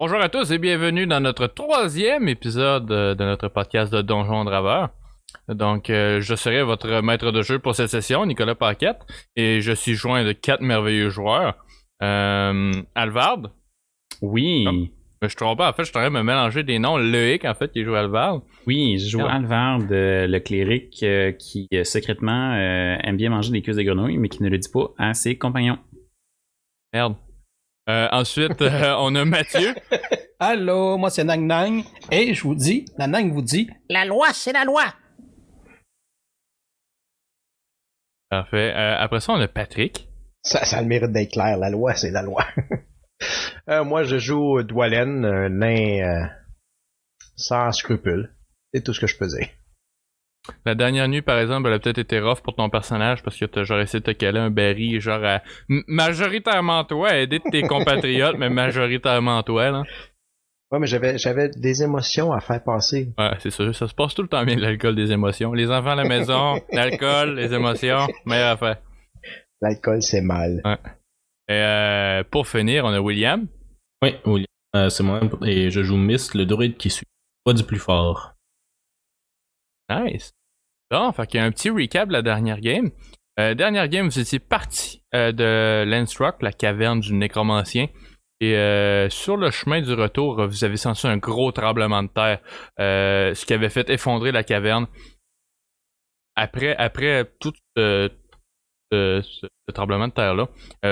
Bonjour à tous et bienvenue dans notre troisième épisode de notre podcast de Donjons Draveurs. Donc, je serai votre maître de jeu pour cette session, Nicolas Paquette, et je suis joint de 4 merveilleux joueurs. Alvard. Oui, Je te trompe pas, en fait, je suis en train de me mélanger des noms. Loïc, en fait, qui joue Alvard. oui, je joue Merde. Alvard, le cléric qui secrètement aime bien manger des cuisses de grenouille, mais qui ne le dit pas à ses compagnons. Merde. Ensuite, on a Mathieu. Allô, moi c'est Nang Nang, et je vous dis, la Nang vous dit, la loi c'est la loi. Parfait. Après ça, on a Patrick. Ça a le mérite d'être clair, la loi, c'est la loi. Moi, je joue Dwalen, un nain sans scrupules. C'est tout ce que je peux dire. La dernière nuit, par exemple, elle a peut-être été rough pour ton personnage parce que t'as genre essayé de te caler un berry, genre à majoritairement toi, à aider tes compatriotes, mais majoritairement toi, là. Ouais, mais j'avais des émotions à faire passer. Ouais, c'est sûr, ça se passe tout le temps bien, l'alcool des émotions. Les enfants à la maison, l'alcool, les émotions, meilleure affaire. L'alcool, c'est mal. Ouais. Et pour finir, on a William. Oui, William, c'est moi, et je joue Mist, le druide qui suit. Pas du plus fort. Nice. Bon, fait qu'il y a un petit recap de la dernière game. Dernière game, vous étiez parti de Landsrock, la caverne du nécromancien. Et sur le chemin du retour, vous avez senti un gros tremblement de terre, ce qui avait fait effondrer la caverne. Après tout ce tremblement de terre-là,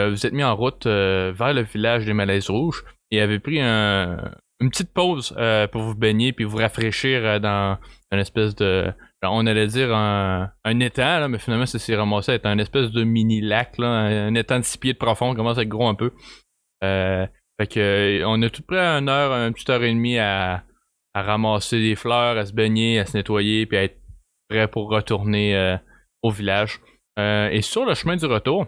vous êtes mis en route vers le village des Malaises Rouges et avez pris une petite pause pour vous baigner puis vous rafraîchir dans une espèce de... On allait dire un étang, là, mais finalement ça s'est ramassé à être un espèce de mini lac, là, un étang de 6 pieds de profond, commence à être gros un peu. Fait que on a tout près une petite heure et demie à ramasser des fleurs, à se baigner, à se nettoyer, puis à être prêt pour retourner au village. Et sur le chemin du retour,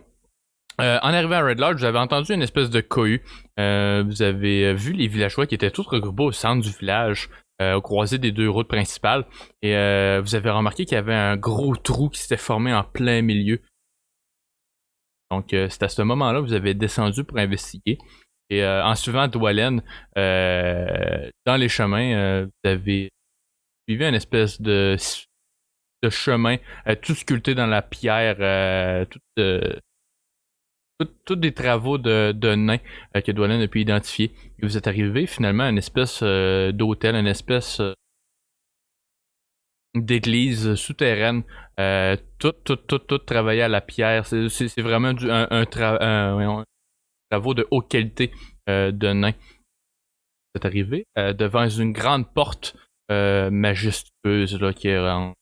en arrivant à Red Lodge, vous avez entendu une espèce de cohue. Vous avez vu les villageois qui étaient tous regroupés au centre du village, au croisé des deux routes principales. Et vous avez remarqué qu'il y avait un gros trou qui s'était formé en plein milieu. Donc c'est à ce moment-là que vous avez descendu pour investiguer. Et en suivant Dwalen, dans les chemins, vous avez suivi une espèce de chemin, tout sculpté dans la pierre, tous des travaux de nains que Dwalen a pu identifier. Et vous êtes arrivé finalement à une espèce d'hôtel, une espèce d'église souterraine, tout travaillé à la pierre. C'est vraiment un travaux de haute qualité de nains. Vous êtes arrivé devant une grande porte majestueuse là, qui est en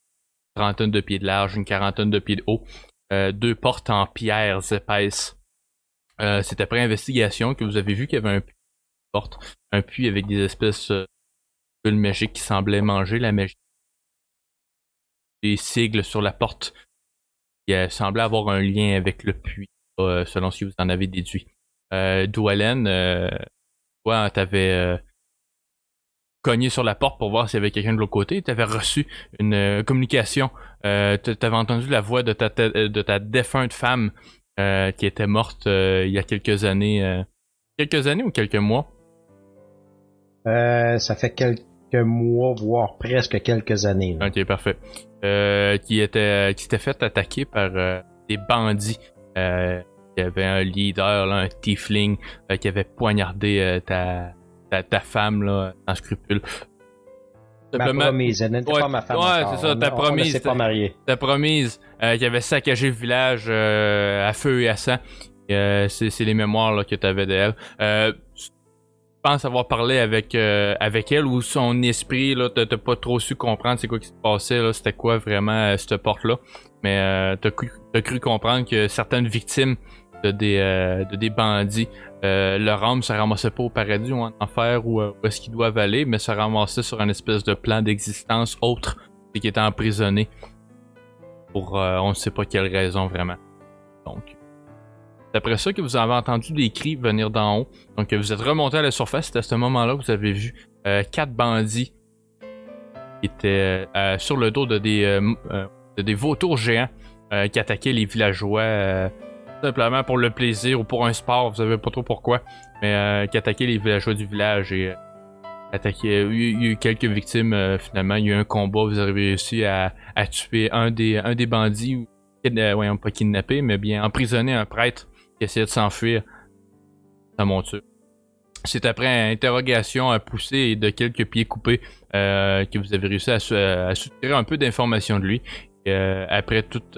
trentaine de pieds de large, une quarantaine de pieds de haut. Deux portes en pierres épaisses. C'est après investigation que vous avez vu qu'il y avait un puits avec des espèces de bulles magiques qui semblaient manger la magie. Des sigles sur la porte qui semblaient avoir un lien avec le puits, selon ce que vous en avez déduit. Dwalen, toi, t'avais cogné sur la porte pour voir s'il y avait quelqu'un de l'autre côté. T'avais reçu une communication. T'avais entendu la voix de ta défunte femme qui était morte il y a quelques années. Quelques années ou quelques mois? Ça fait quelques mois, voire presque quelques années. Là. Ok, parfait. Qui s'était fait attaquer par des bandits. Il y avait un leader, là, un tiefling, qui avait poignardé ta femme là, sans scrupule. Ma promise, elle n'était pas ma femme. Ouais, encore. c'est ça, ta promise. On ne s'est pas marié. Ta promise, qui avait saccagé le village à feu et à sang. C'est les mémoires là, que tu avais d'elle. Je pense avoir parlé avec elle ou son esprit, là, t'as pas trop su comprendre c'est quoi qui se passait, là, c'était quoi vraiment cette porte-là. Mais t'as cru comprendre que certaines victimes de des bandits, leur âme se ramassait pas au paradis ou en enfer où est-ce qu'ils doivent aller, mais se ramassait sur un espèce de plan d'existence autre et qui était emprisonné pour on ne sait pas quelle raison vraiment. Donc, c'est après ça que vous avez entendu des cris venir d'en haut. Donc, vous êtes remonté à la surface. C'est à ce moment-là que vous avez vu 4 bandits qui étaient sur le dos de des vautours géants qui attaquaient les villageois simplement pour le plaisir ou pour un sport, vous savez pas trop pourquoi, mais qui attaquait les villageois du village et attaquait. Il y a eu quelques victimes finalement. Il y a eu un combat, vous avez réussi à tuer un des bandits, voyons pas kidnappé, mais bien emprisonner un prêtre qui essayait de s'enfuir sa monture. C'est après interrogation poussée et de quelques pieds coupés que vous avez réussi à soutirer un peu d'informations de lui. Et, après toute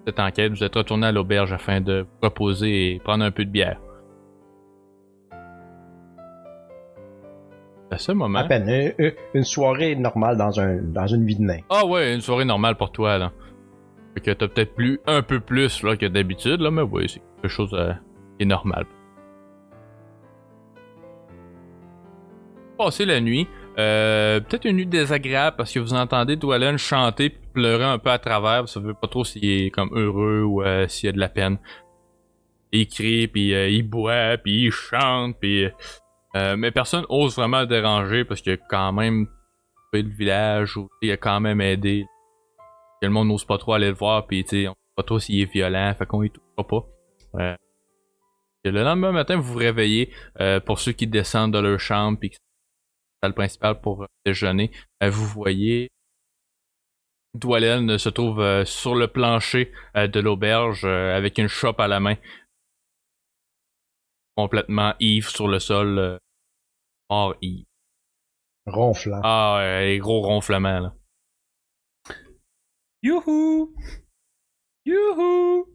cette enquête, vous êtes retourné à l'auberge afin de vous reposer et prendre un peu de bière. À ce moment... À peine. Une soirée normale dans une vie de nain. Ah ouais, une soirée normale pour toi, là. Fait que t'as peut-être plu un peu plus là, que d'habitude, là, mais oui, c'est quelque chose qui est normal. Passer la nuit, peut-être une nuit désagréable parce que vous entendez Dwalin chanter puis pleurer un peu à travers, vous savez pas trop s'il est comme heureux ou s'il y a de la peine. Il crie, puis il boit, puis il chante, puis... mais personne ose vraiment le déranger parce qu'il a quand même fait le village, ou il a quand même aidé. Que le monde n'ose pas trop aller le voir, puis on sait pas trop s'il est violent, fait qu'on y touchera pas. Et le lendemain matin, vous vous réveillez, pour ceux qui descendent de leur chambre, puis qui sont dans la salle principale pour déjeuner, vous voyez Dwalin se trouve sur le plancher de l'auberge avec une chope à la main, complètement ivre sur le sol, mort ivre. Ronflant. Ah, les gros ronflements, là. Youhou! Youhou!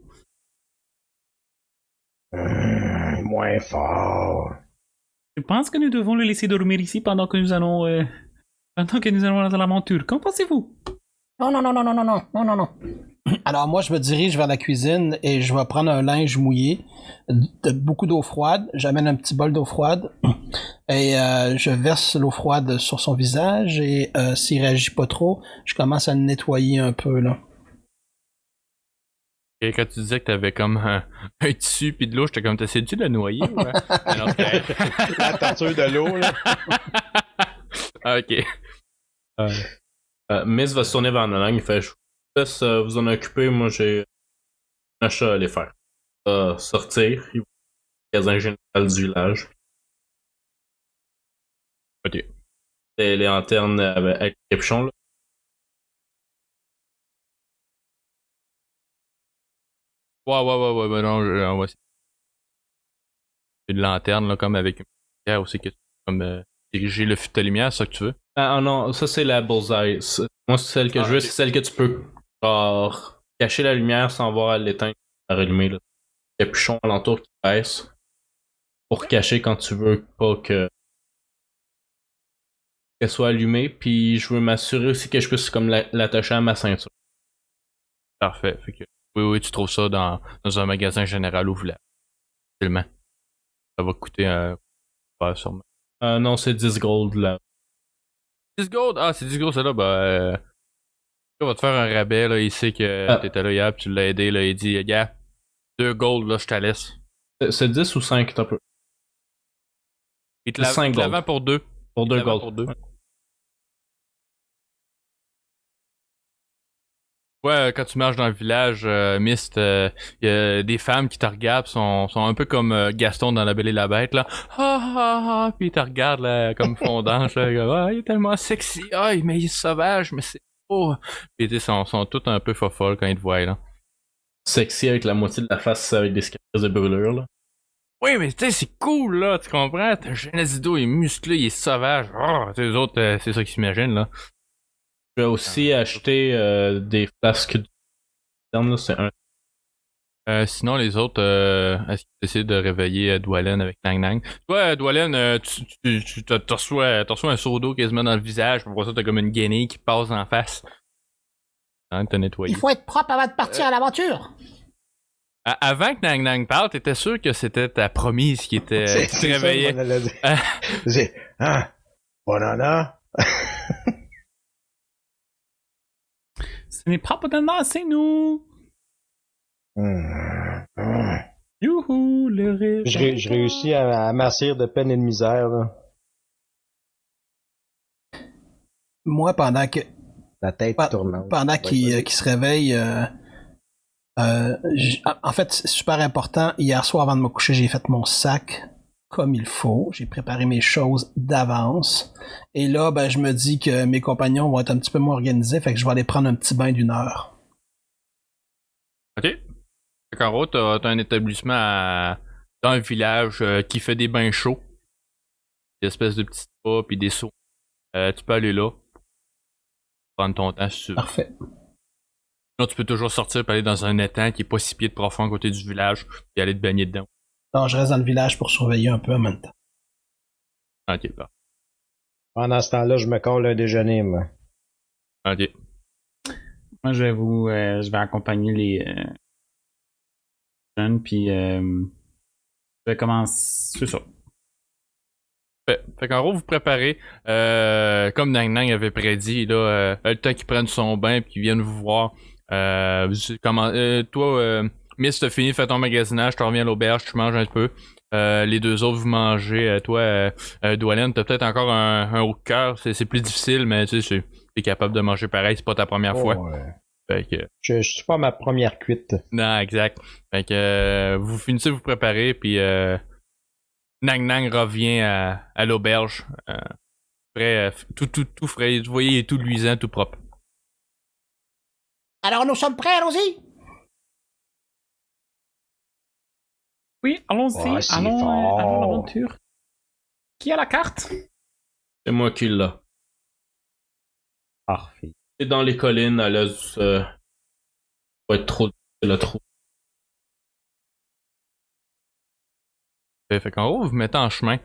Moins fort. Je pense que nous devons le laisser dormir ici pendant que nous allons dans l'aventure. Qu'en pensez-vous? Non. Alors moi, je me dirige vers la cuisine et je vais prendre un linge mouillé, beaucoup d'eau froide. J'amène un petit bol d'eau froide et je verse l'eau froide sur son visage et s'il réagit pas trop, je commence à le nettoyer un peu, là. Et quand tu disais que t'avais comme un tissu pis de l'eau, j'étais comme, t'essayes-tu de le noyer? Ou... Alors, la torture de l'eau, là. Ok. Miss va se tourner vers Nanang, il fait: je vous laisse vous en occuper, moi j'ai un achat à aller faire. Sortir, il va au magasin général du village. Ok. Les lanternes avec le capuchon, là. Ouais, non, on va essayer. Une lanterne, là, comme avec une lumière aussi, que tu peux comme diriger le fut de lumière, c'est ça que tu veux? Ah non, ça c'est la bullseye. Moi, celle que je veux, ok. c'est celle que tu peux genre cacher la lumière sans voir à l'éteindre, à rallumer, là. Capuchon alentour qui baisse pour cacher quand tu veux pas que qu'elle soit allumée, puis je veux m'assurer aussi que je puisse comme l'attacher à ma ceinture. Parfait. Fait que, oui, tu trouves ça dans un magasin général au village. Facilement. Ça va coûter sûrement. Non, c'est 10 gold là. 10 gold? Ah, c'est 10 gold, ça là, il va te faire un rabais, là, il sait que t'étais là hier, pis tu l'as aidé, là, il dit, gars, 2 gold, là, je te laisse. C'est 10 ou 5, t'as peu. Il te la vend pour 2. Pour 2 gold. Pour 2. Ouais, quand tu marches dans le village, Mist, il y a des femmes qui te regardent, sont un peu comme Gaston dans La Belle et la Bête, là. Puis ils te regardent, là, comme fondance, là. Ah, il est tellement sexy. Ah, mais il est sauvage, mais c'est beau. Puis ils sont toutes un peu folles quand ils te voient, là. Sexy avec la moitié de la face avec des cicatrices de brûlure, là. Oui, mais tu sais, c'est cool, là, tu comprends? T'as Genezido, il est musclé, il est sauvage. Les autres, c'est ça qu'ils s'imaginent, là. Je vais aussi acheter des flasques de là, c'est un. Sinon, les autres, est-ce qu'ils essaient de réveiller Dwalin avec Nang Nang? Toi, Dwalin, tu reçois un seau d'eau quasiment dans le visage, pour ça, t'as comme une guenille qui passe en face. Hein, t'as nettoyé. Il faut être propre avant de partir à l'aventure. Avant que Nang Nang parle, t'étais sûr que c'était ta promise qui te réveillait. C'est banana. Ce n'est pas pour c'est nous! Youhou, le rêve. Je réussis à amasser de peine et de misère, là. Moi, pendant que La tête tournante. pendant qu'il se réveille, En fait, c'est super important. Hier soir, avant de me coucher, j'ai fait mon sac comme il faut. J'ai préparé mes choses d'avance. Et là, je me dis que mes compagnons vont être un petit peu moins organisés, fait que je vais aller prendre un petit bain d'1 heure. OK. Fait qu'en gros, t'as un établissement dans un village qui fait des bains chauds. Des espèces de petits spas puis des sauts. Tu peux aller là. Prendre ton temps si tu veux. Parfait. Sinon, tu peux toujours sortir et aller dans un étang qui est pas 6 pieds de profond à côté du village et aller te baigner dedans. Non, je reste dans le village pour surveiller un peu en même temps. Ok, bah. Pendant ce temps-là, je me colle un déjeuner, moi. Ok. Moi, je vais accompagner les jeunes, puis je vais commencer. C'est ça. Fait qu'en gros, vous préparez, comme Nang Nang avait prédit, là, le temps qu'ils prennent son bain et qu'ils viennent vous voir. Toi, Miss, t'as fini, fais ton magasinage, tu reviens à l'auberge, tu manges un peu. Les deux autres, vous mangez. Toi, Dwalin, t'as peut-être encore un haut de cœur, c'est plus difficile, mais tu sais, t'es capable de manger pareil, c'est pas ta première fois. Ouais. Fait que, Je suis pas ma première cuite. non, exact. Fait que vous finissez de vous préparer, puis Nang Nang revient à l'auberge. Frais, tout frais. Vous voyez, il est tout luisant, tout propre. Alors, nous sommes prêts, allons-y! Oui, allons-y, Ouais, c'est allons fort. à l'aventure. Qui a la carte? C'est moi qui l'ai. Parfait. C'est dans les collines, à l'est. Va être trop difficile à trouver. Fait qu'en gros, vous vous mettez en chemin.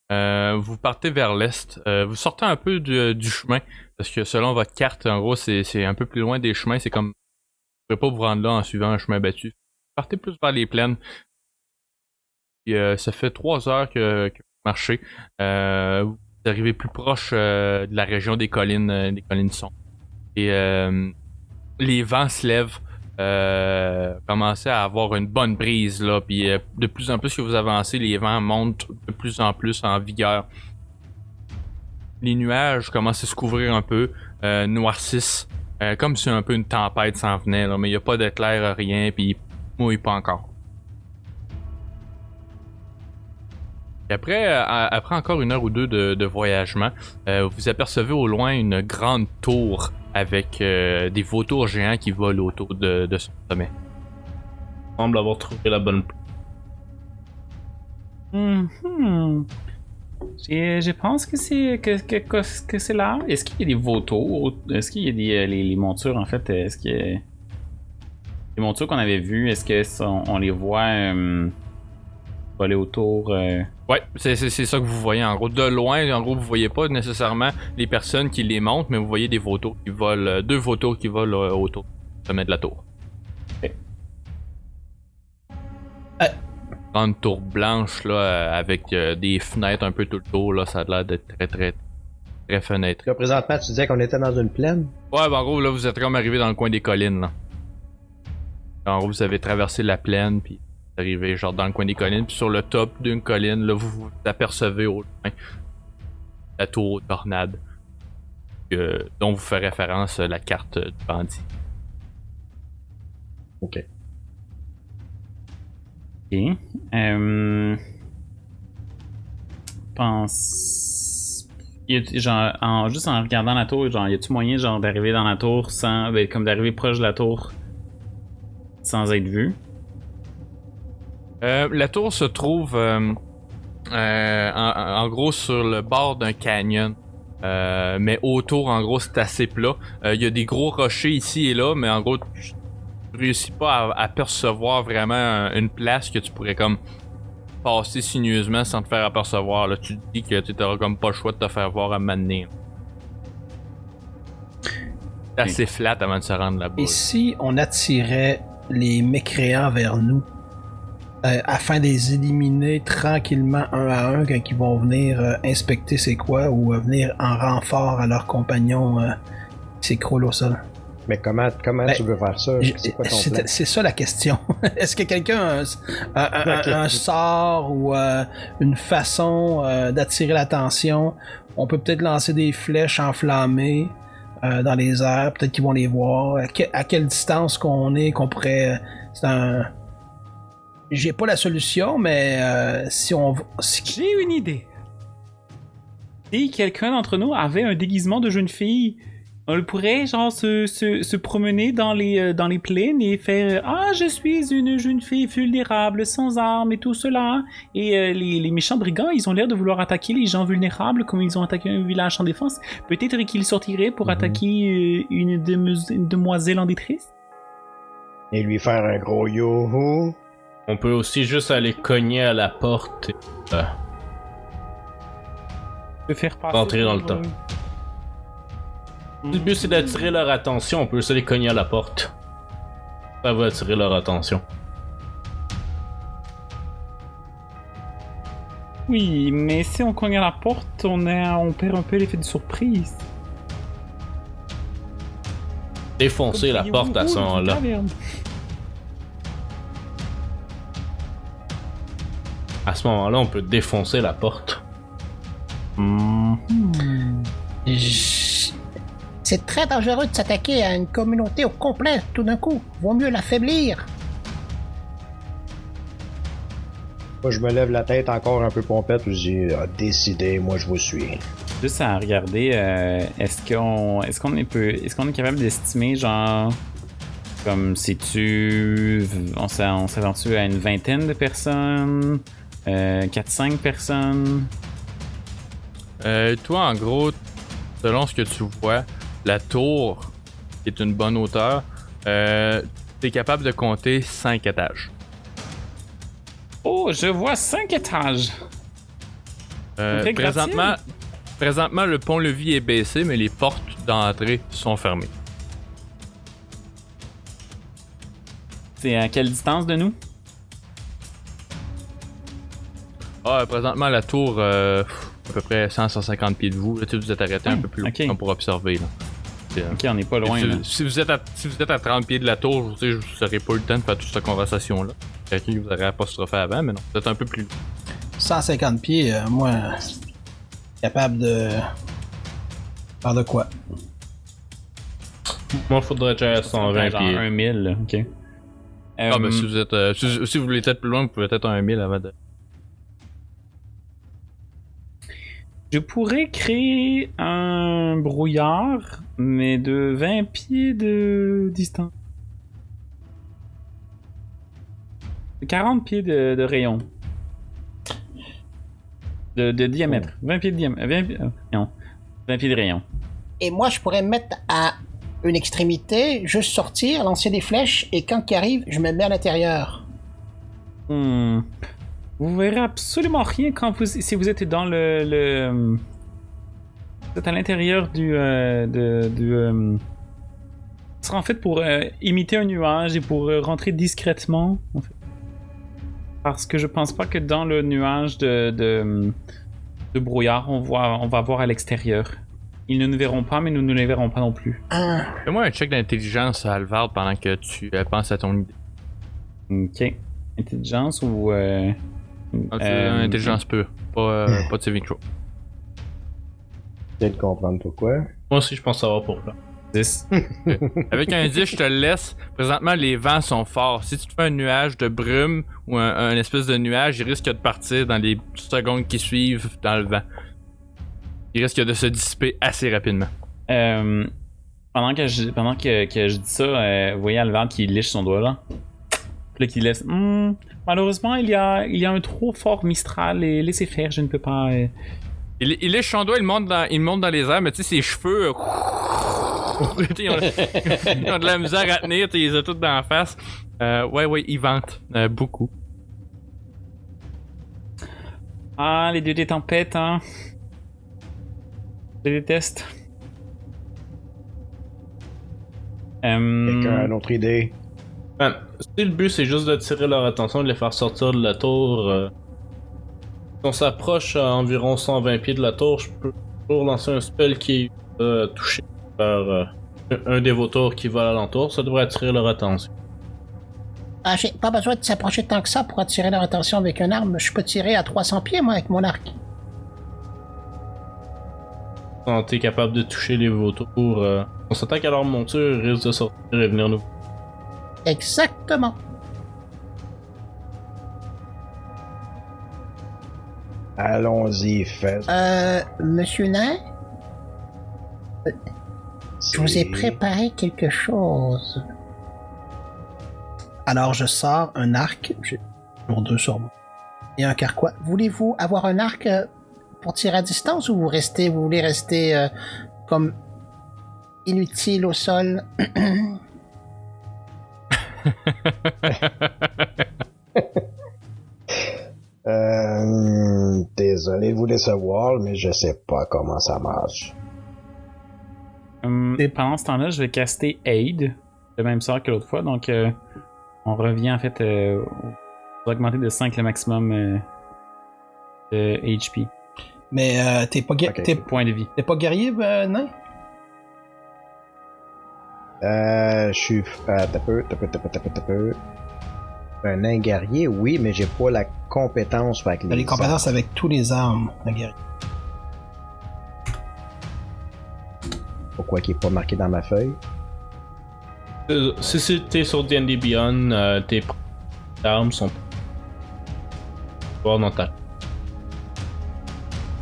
Vous partez vers l'est. Vous sortez un peu du chemin. Parce que selon votre carte, en gros, c'est un peu plus loin des chemins. C'est comme. Vous ne pouvez pas vous rendre là en suivant un chemin battu. Vous partez plus vers les plaines. Puis, ça fait 3 heures que vous marchez. Vous arrivez plus proche de la région des collines sont. Et les vents se lèvent. Commencez à avoir une bonne brise là, puis de plus en plus que vous avancez, les vents montent de plus en plus en vigueur. Les nuages commencent à se couvrir un peu, noircissent, comme si un peu une tempête s'en venait, là, mais il n'y a pas d'éclair, rien, puis il mouille pas encore. Et après encore 1 heure ou 2 de voyagement, vous apercevez au loin une grande tour avec des vautours géants qui volent autour de son sommet. Il semble avoir trouvé la bonne place. Je pense que c'est là. Est-ce qu'il y a des vautours? Est-ce qu'il y a les montures, en fait? Est-ce qu'il y a... Les montures qu'on avait vues, est-ce qu'on les voit voler autour? Ouais, c'est ça que vous voyez en gros. De loin, en gros, vous voyez pas nécessairement les personnes qui les montent, mais vous voyez des vautours qui volent, 2 vautours qui volent autour du sommet de la tour. Okay. Grande tour blanche là, avec des fenêtres un peu tout le tour, là, ça a l'air d'être très très très fenêtré. Là, présentement, tu disais qu'on était dans une plaine? Ouais, en gros, là, vous êtes comme arrivé dans le coin des collines, là. En gros, vous avez traversé la plaine, puis vous arrivez genre dans le coin des collines, puis sur le top d'une colline, là, vous apercevez au loin la tour aux tornades, dont vous fait référence la carte du bandit. Ok. Ok. Pense. Genre, juste en regardant la tour, genre, y a-tu moyen genre d'arriver dans la tour sans. Comme d'arriver proche de la tour sans être vu? La tour se trouve en gros sur le bord d'un canyon. Mais autour, en gros, c'est assez plat. Il y a des gros rochers ici et là, mais en gros, tu réussis pas à percevoir vraiment une place que tu pourrais comme passer sinueusement sans te faire apercevoir. Là, tu te dis que tu n'auras comme pas le choix de te faire voir à m'amener. C'est assez flat avant de se rendre là-bas. Et si on attirait les mécréants vers nous, afin de les éliminer tranquillement un à un quand ils vont venir inspecter c'est quoi ou venir en renfort à leurs compagnons qui s'écroulent au sol? Mais comment tu veux faire ça? C'est quoi ton plan? C'est ça la question. Est-ce que quelqu'un a un sort ou une façon d'attirer l'attention? On peut peut-être lancer des flèches enflammées. dans les airs. Peut-être qu'ils vont les voir. À quelle distance qu'on est, qu'on pourrait... C'est un... J'ai pas la solution, mais si on... J'ai une idée. Si quelqu'un d'entre nous avait un déguisement de jeune fille, on pourrait genre se promener dans les plaines et faire « Ah, je suis une jeune fille vulnérable, sans armes et tout cela. » Et les méchants brigands, ils ont l'air de vouloir attaquer les gens vulnérables comme ils ont attaqué un village sans défense. Peut-être qu'ils sortiraient pour attaquer une demoiselle en détresse. Et lui faire un gros yo-ho. On peut aussi juste aller cogner à la porte et De faire passer rentrer dans le temps. Le but c'est d'attirer leur attention, on peut juste aller cogner à la porte. Ça va attirer leur attention. Oui, mais si on cogne à la porte, on perd un peu l'effet de surprise. Défoncer la porte à ce moment-là. À ce moment-là, on peut défoncer la porte. C'est très dangereux de s'attaquer à une communauté au complet tout d'un coup. Vaut mieux l'affaiblir. Moi, je me lève la tête encore un peu pompette, puis je dis décidez, moi je vous suis. Juste à regarder, est-ce qu'on est capable d'estimer genre comme si on s'aventure à une vingtaine de personnes, 4-5 personnes. Toi, en gros, selon ce que tu vois, la tour, qui est une bonne hauteur, t'es capable de compter 5 étages. Oh, je vois 5 étages. Présentement, le pont-levis est baissé, mais les portes d'entrée sont fermées. C'est à quelle distance de nous? Présentement, la tour, à peu près 100-150 pieds de vous. Là, vous êtes arrêté un peu plus loin pour observer. Là. Ok, on n'est pas loin. Si vous êtes à 30 pieds de la tour, je vous aurais pas eu le temps de faire toute cette conversation-là. Quelqu'un qui vous aurait apostrophé avant, mais non, vous êtes un peu plus loin. 150 pieds, moi, capable de... Faire de quoi? Moi, faudrait déjà à 120 genre pieds. 1000, là, ok. Mais si vous êtes, si vous voulez être plus loin, vous pouvez être à 1000 avant de... Je pourrais créer un brouillard, mais de 20 pieds de distance. 40 pieds de rayon. De diamètre. 20 pieds de diamètre. 20 pieds de rayon. Et moi, je pourrais me mettre à une extrémité, juste sortir, lancer des flèches, et quand il arrive, je me mets à l'intérieur. Vous verrez absolument rien si vous êtes dans le... Vous êtes à l'intérieur du... Ce sera en fait pour imiter un nuage et pour rentrer discrètement, en fait. Parce que je pense pas que dans le nuage de brouillard, on va voir à l'extérieur. Ils ne nous verront pas, mais nous ne les verrons pas non plus. Fais-moi un check d'intelligence, Alvard, pendant que tu penses à ton idée. Ok. Intelligence ou... intelligence pure, pas de saving throw. Peut-être comprendre pourquoi. Moi aussi, je pense savoir pourquoi. 10. Avec un 10, je te le laisse. Présentement, les vents sont forts. Si tu te fais un nuage de brume ou un espèce de nuage, il risque de partir dans les secondes qui suivent dans le vent. Il risque de se dissiper assez rapidement. Pendant que je dis ça, vous voyez Alvard qui liche son doigt là. Puis là, qui laisse. Malheureusement, il y a un trop fort Mistral et laissez faire, je ne peux pas. Il lèche son doigt, il monte dans les airs, mais tu sais, ses cheveux. ils ont de la misère à tenir, ils les ont toutes dans la face. Ouais, ils ventent beaucoup. Ah, les dieux des tempêtes, hein. Je les déteste. Quelqu'un a une autre idée? Man, si le but c'est juste d'attirer leur attention, de les faire sortir de la tour, si on s'approche à environ 120 pieds de la tour, je peux toujours lancer un spell qui est touché par un des vautours qui va alentour. Ça devrait attirer leur attention. Ah, j'ai pas besoin de s'approcher tant que ça pour attirer leur attention avec une arme. Je peux tirer à 300 pieds, moi, avec mon arc. sentez capable de toucher les vautours, on s'attend qu'à leur monture risque de sortir et venir nous. Exactement. Allons-y, fais. Monsieur Nain, je vous ai préparé quelque chose. Alors, je sors un arc. J'ai toujours 2 sur moi. Et un carquois. Voulez-vous avoir un arc pour tirer à distance ou vous voulez rester comme inutile au sol? Désolé de vous décevoir, mais je sais pas comment ça marche. Et pendant ce temps-là, je vais caster Aid, le même sort que l'autre fois. Donc, on revient en fait. On va augmenter de 5 le maximum de HP. Mais t'es pas, Ok. Point de vie. t'es pas guerrier, nain? Je suis. T'as peu. Un nain guerrier, oui, mais j'ai pas la compétence avec T'as les compétences avec tous les armes, un guerrier. Pourquoi qui est pas marqué dans ma feuille? Si t'es sur D&D Beyond, tes armes sont dans ta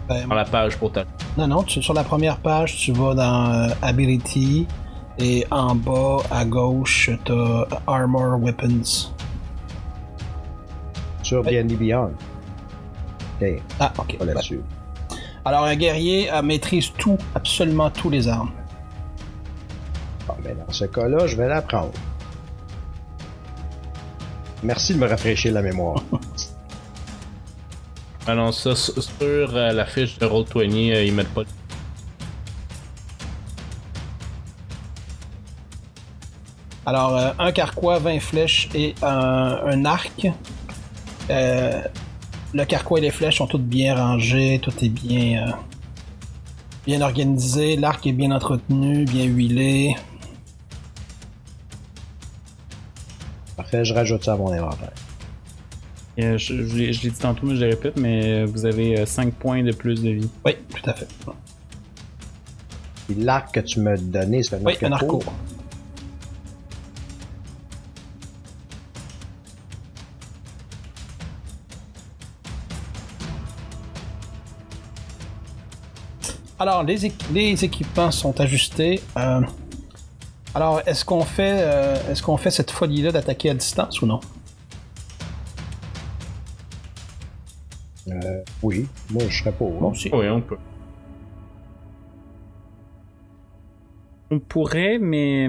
Ben, dans la page pour ta. non, sur la première page, tu vas dans Ability, et en bas, à gauche, t'as Armor Weapons. Sur D&D Beyond. Ok, Ah, ok. pas là-dessus. Alors, un guerrier maîtrise tout, absolument tous les armes. Bon, mais dans ce cas-là, je vais l'apprendre. Merci de me rafraîchir la mémoire. Ah non, ça, sur la fiche de Roll20, ils mettent pas. Alors, un carquois, 20 flèches et un arc. Le carquois et les flèches sont toutes bien rangées, tout est bien organisé, l'arc est bien entretenu, bien huilé. Parfait, je rajoute ça à mon inventaire. Je l'ai dit tantôt, mais je le répète, mais vous avez 5 points de plus de vie. Oui, tout à fait. Puis l'arc que tu m'as donné, c'est un Oui, arc un arc court. court. Alors, les équipements sont ajustés. Alors, est-ce qu'on fait cette folie-là d'attaquer à distance ou non? Oui, moi je serais pour. Moi aussi. Oui, on peut. On pourrait, mais.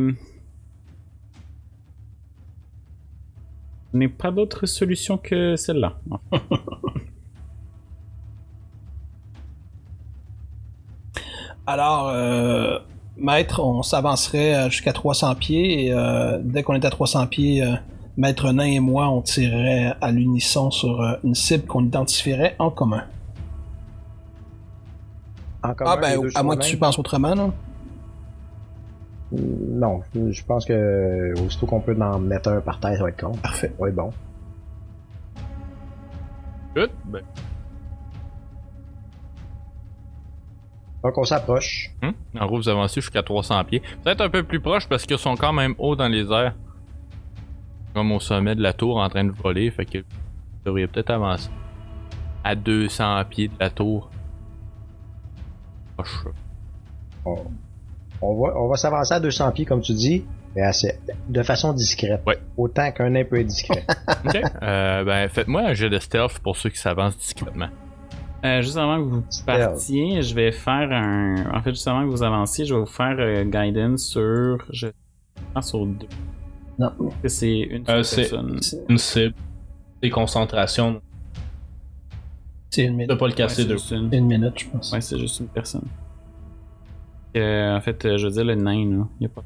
On n'a pas d'autre solution que celle-là. Alors, maître, on s'avancerait jusqu'à 300 pieds et dès qu'on est à 300 pieds, maître nain et moi, on tirerait à l'unisson sur une cible qu'on identifierait en commun. En commun, les deux à sur moins la que tu même? penses autrement, là. Non, je pense que aussitôt qu'on peut en mettre un par terre, ça va être con. Parfait. Oui, bon. Good. Ben, Donc on s'approche. En gros, vous avancez jusqu'à 300 pieds. Peut-être un peu plus proche parce qu'ils sont quand même hauts dans les airs. Comme au sommet de la tour en train de voler. Fait que vous devriez peut-être avancer à 200 pieds de la tour. Proche. On va s'avancer à 200 pieds, comme tu dis, mais de façon discrète. Ouais. Autant qu'un nain peut être discret. Ok. Ben, faites-moi un jet de stealth pour ceux qui s'avancent discrètement. Juste avant que vous partiez, je vais faire un. En fait, juste avant que vous avanciez, je vais vous faire guidance sur. Je pense sur 2. Non. Que c'est une C'est- personne. Une cible, des concentrations. C'est une Tu minute. peux pas le casser Ouais, deux. c'est juste une- Une minute, je pense. Ouais, c'est juste une personne. En fait, je veux dire le nain, là. Il a pas.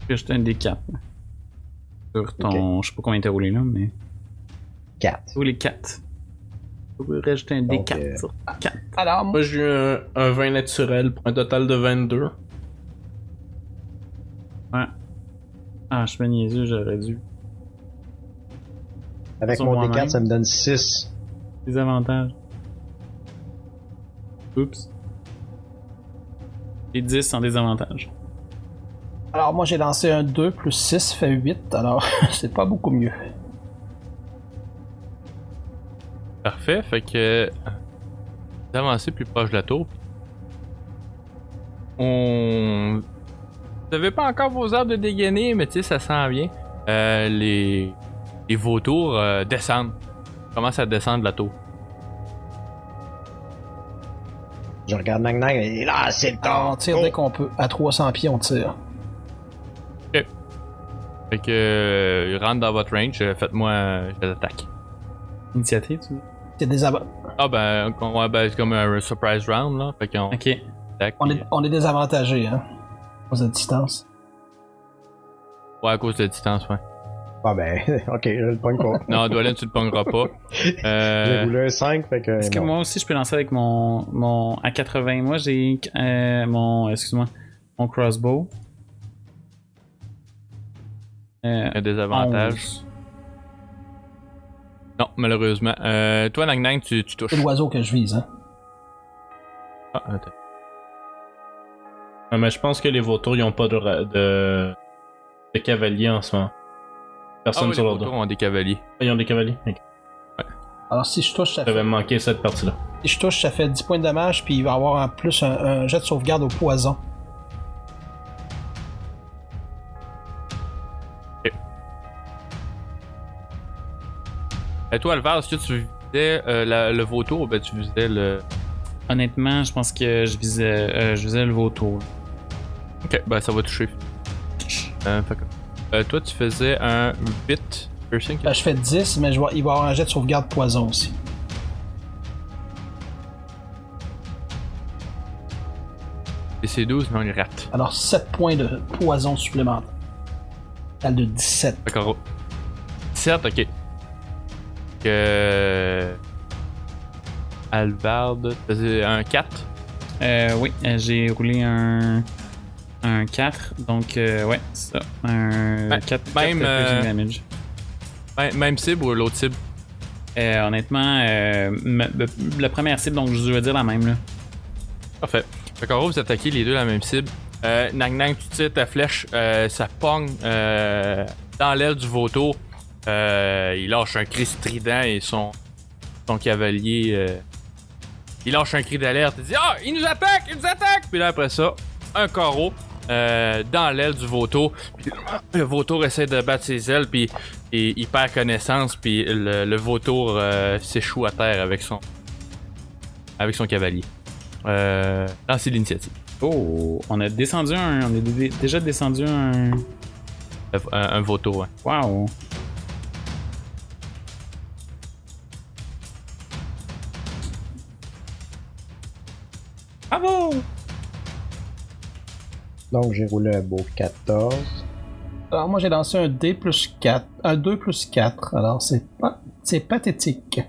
J'ai jeté un D4. là. Sur ton. Je sais pas combien t'as roulé là, mais. 4. J'ai roulé 4. Je vais rajouter un Donc, D4 sur 4. Alors, Moi, j'ai eu un 20 naturel pour un total de 22. Ouais. Ah, je suis niaiseux, j'aurais dû. Avec Sur mon moi-même. D4, ça me donne 6. Des avantages. Oups. Et 10 en désavantage. Alors, moi, j'ai lancé un 2 plus 6 fait 8, alors c'est pas beaucoup mieux. Parfait, fait que. Vous avancez plus proche de la tour. Vous avez pas encore vos arbres de dégainer, mais tu sais, ça sent bien. Les vautours descendent. Commencent à descendre de la tour. Je regarde Nang Nang et là, c'est le temps. On tire dès qu'on peut. À 300 pieds, on tire. Fait que. Ils rentrent dans votre range, faites-moi un jet d'attaque. Initiative, tu veux? C'est des Ah ben, c'est comme un surprise round là. Fait qu'on Ok. attaque. on est désavantagé, hein. À cause de la distance. Ouais, à cause de la distance, ouais. Ah ben, ok, je le pogne pas. Non, Dwalin, tu le pogneras pas. J'ai voulu un 5, fait que. Est-ce que non. moi aussi je peux lancer avec mon à 80? Moi j'ai mon crossbow. Un désavantage. 11. Non, malheureusement. Toi, Nang Nang, tu touches. C'est l'oiseau que je vise, hein. Ah, attends. Mais je pense que les vautours, ils ont pas de cavaliers en ce moment. Personne oui, sur les leur vautours dos. ont des cavaliers. Ah, ils ont des cavaliers? Ok. Alors, si je touche, J'avais manqué cette partie-là. ça fait 10 points de dommage, puis il va avoir en plus un jet de sauvegarde au poison. Et toi, Alvar, est-ce que tu visais le vautour ou ben tu visais le. Honnêtement, je pense que je visais le vautour. Ok, ben ça va toucher. Toi, tu faisais un 8 piercing. Je fais 10, mais il va avoir un jet de sauvegarde poison aussi. Et c'est 12, non, il rate. Alors, 7 points de poison supplémentaire. Total de 17. D'accord. 17, ok. Que. Alvard, tu faisais un 4. Oui, j'ai roulé un 4, donc ouais, c'est ça. Un 4 même, damage. Même cible ou l'autre cible? Honnêtement, la première cible, donc je vais dire la même là. Parfait. Fait qu'en gros, vous attaquez les deux la même cible. Nang Nang, tu tires ta flèche, ça pogne dans l'aile du vautour. Il lâche un cri strident et son cavalier. Il lâche un cri d'alerte. Il dit ah, il nous attaque! Puis là, après ça, un carreau dans l'aile du vautour. Puis le vautour essaie de battre ses ailes, puis il perd connaissance, puis le vautour s'échoue à terre avec son cavalier. Lancez l'initiative. Oh, on est déjà descendu Un vautour, ouais. Wow. Bravo! Donc, j'ai roulé un beau 14. Alors, moi, j'ai lancé un D plus 4. Un 2 plus 4. Alors, c'est pathétique.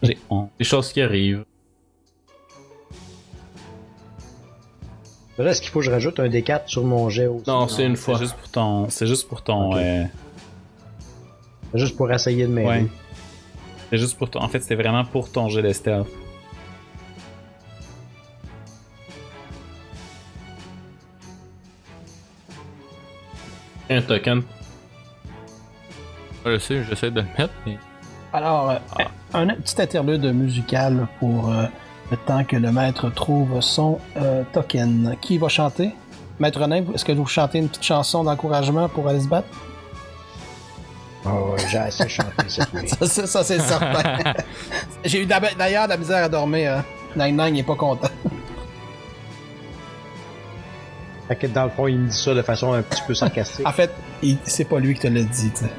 J'ai 11. Des choses qui arrivent. Là, est-ce qu'il faut que je rajoute un D4 sur mon jet aussi? Non, c'est une fois. C'est juste pour ton. Ok. Juste pour essayer de m'aider. Ouais. C'est juste pour ton. En fait, c'était vraiment pour ton jet de stealth. Un token. Je sais, j'essaie de le mettre, mais. Alors, un petit interlude musical pour le temps que le maître trouve son token. Qui va chanter? Maître Nain, est-ce que vous chantez une petite chanson d'encouragement pour aller se battre? Oh, j'ai assez chanté cette nuit. Ça, c'est certain. J'ai eu d'ailleurs de la misère à dormir. Hein. Nang Nang n'est pas content. Fait que dans le fond, il me dit ça de façon un petit peu sarcastique. En fait, c'est pas lui qui te l'a dit, tu sais.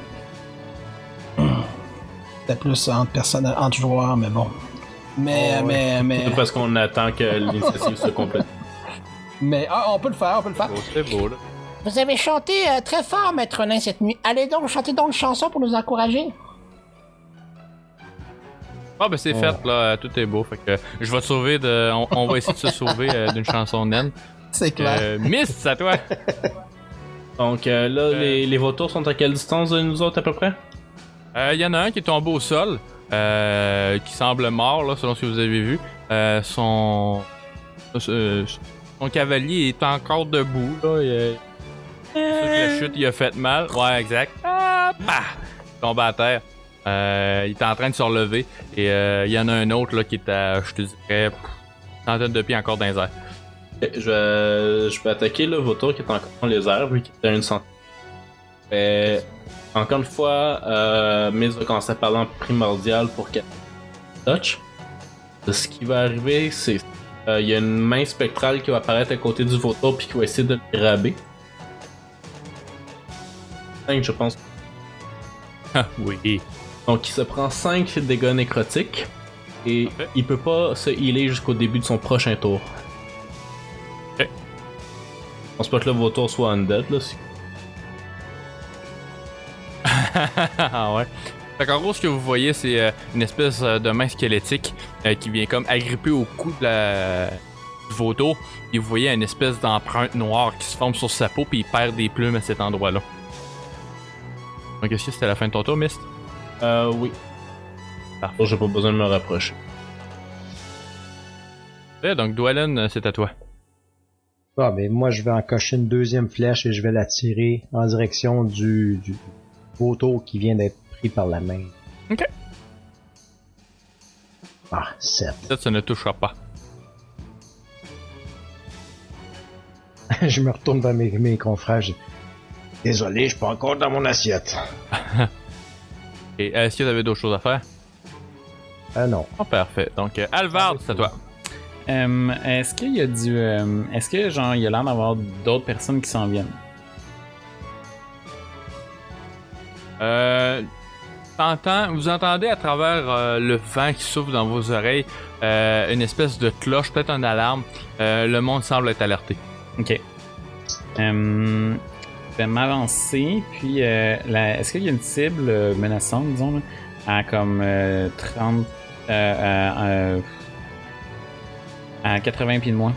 C'était plus entre joueurs, mais bon. Mais. C'est parce qu'on attend que l'initiative se complète. Mais on peut le faire. Oh, c'est beau, là. Vous avez chanté très fort, Maître Nain, cette nuit. Allez donc, chantez donc une chanson pour nous encourager. Ah, ben c'est fait, là. Tout est beau. Fait que je vais te sauver de. On va essayer de se sauver d'une chanson naine. C'est clair. Miss, c'est à toi. Donc là, les vautours sont à quelle distance de nous autres à peu près? Il y en a un qui est tombé au sol, qui semble mort, là, selon ce que vous avez vu. son cavalier est encore debout. Là. C'est sûr que la chute il a fait mal. Ouais, exact. Ah, bah! Il tombe à terre. Il est en train de se relever. Et il y en a un autre là, qui est à, je te dirais, une centaine de pieds encore dans les airs. Je vais attaquer le vautour qui est encore dans les airs, vu qu'il est à une centaine. Mais, encore une fois, Miz va commencer à parler en primordial pour qu'elle touch. Ce qui va arriver, c'est il y a une main spectrale qui va apparaître à côté du vautour puis qui va essayer de le graber. 5, je pense. Ah, oui. Donc il se prend 5 dégâts nécrotiques et Parfait. il peut pas se healer jusqu'au début de son prochain tour. Ok. Je pense pas que le vautour soit undead là. Ah ouais. Fait qu'en gros, ce que vous voyez, c'est une espèce de main squelettique qui vient comme agripper au cou du vautour. Et vous voyez une espèce d'empreinte noire qui se forme sur sa peau, puis il perd des plumes à cet endroit-là. Donc, est-ce que c'était la fin de ton tour, Mist? Oui. Parfait. J'ai pas besoin de me rapprocher. Donc, Dwalin, c'est à toi. Ah, mais moi, je vais en cocher une deuxième flèche et je vais la tirer en direction du vautour qui vient d'être pris par la main. Ok. Ah, 7. Ça ne touchera pas. Je me retourne vers mes confrères. Désolé, je suis pas encore dans mon assiette. Et est-ce que tu avais d'autres choses à faire? Non. Oh, parfait. Donc, Alvard, c'est à toi. Est-ce qu'il y a du. Est-ce que, genre, il y a l'air d'avoir d'autres personnes qui s'en viennent? Vous entendez à travers le vent qui souffle dans vos oreilles une espèce de cloche, peut-être une alarme. Le monde semble être alerté. Ok. Je vais m'avancer, puis est-ce qu'il y a une cible menaçante, disons, là, à comme 30. À 80 pieds de moins?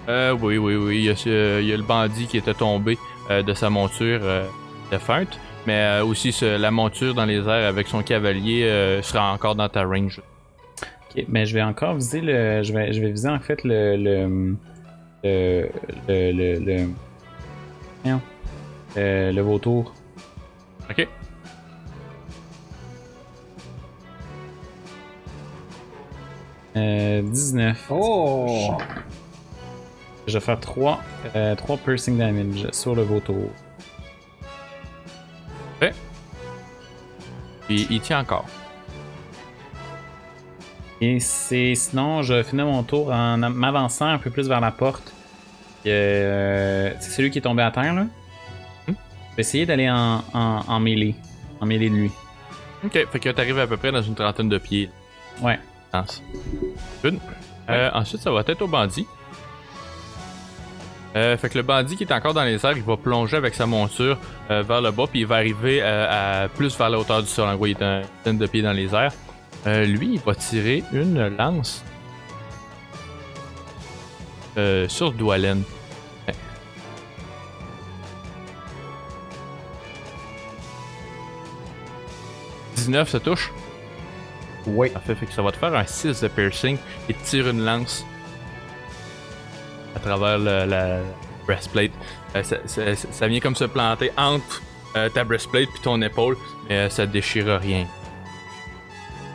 Oui. Il y a le bandit qui était tombé de sa monture de feinte. Mais aussi la monture dans les airs avec son cavalier sera encore dans ta range. Ok, mais je vais encore viser je vais viser en fait le vautour. Ok. Euh, 19. Oh! Je vais faire 3 piercing damage sur le vautour. Puis il tient encore. Et sinon, je finis mon tour en m'avançant un peu plus vers la porte. C'est celui qui est tombé à terre, là. Je vais essayer d'aller en mêlée. En mêlée de lui. Ok, fait que t'arrives à peu près dans une trentaine de pieds. Ouais. Good. Ensuite, ça va être au bandit. Fait que le bandit qui est encore dans les airs, il va plonger avec sa monture vers le bas, puis il va arriver à plus vers la hauteur du sol. En gros, il est à une dizaine de pieds dans les airs. Lui, il va tirer une lance sur Dwalin. Ouais. 19, ça touche? Oui. Parfait, fait que ça va te faire un 6 de piercing et te tire une lance à travers la breastplate. Ça vient comme se planter entre ta breastplate puis ton épaule, mais ça déchire rien.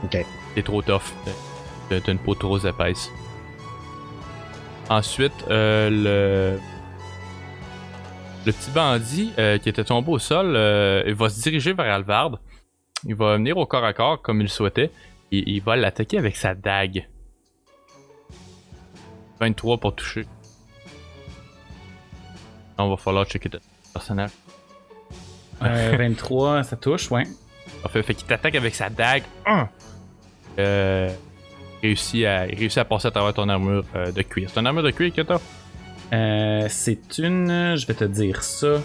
Ok. T'es trop tough. T'as une peau trop épaisse. Ensuite, le petit bandit qui était tombé au sol, il va se diriger vers Alvard. Il va venir au corps à corps comme il le souhaitait. Et il va l'attaquer avec sa dague. 23 pour toucher. On va falloir checker ton personnage. 23, ça touche, ouais. Parfait, fait qu'il t'attaque avec sa dague. Il réussit à passer à travers ton armure de cuir. C'est une armure de cuir que t'as? C'est une. Je vais te dire ça.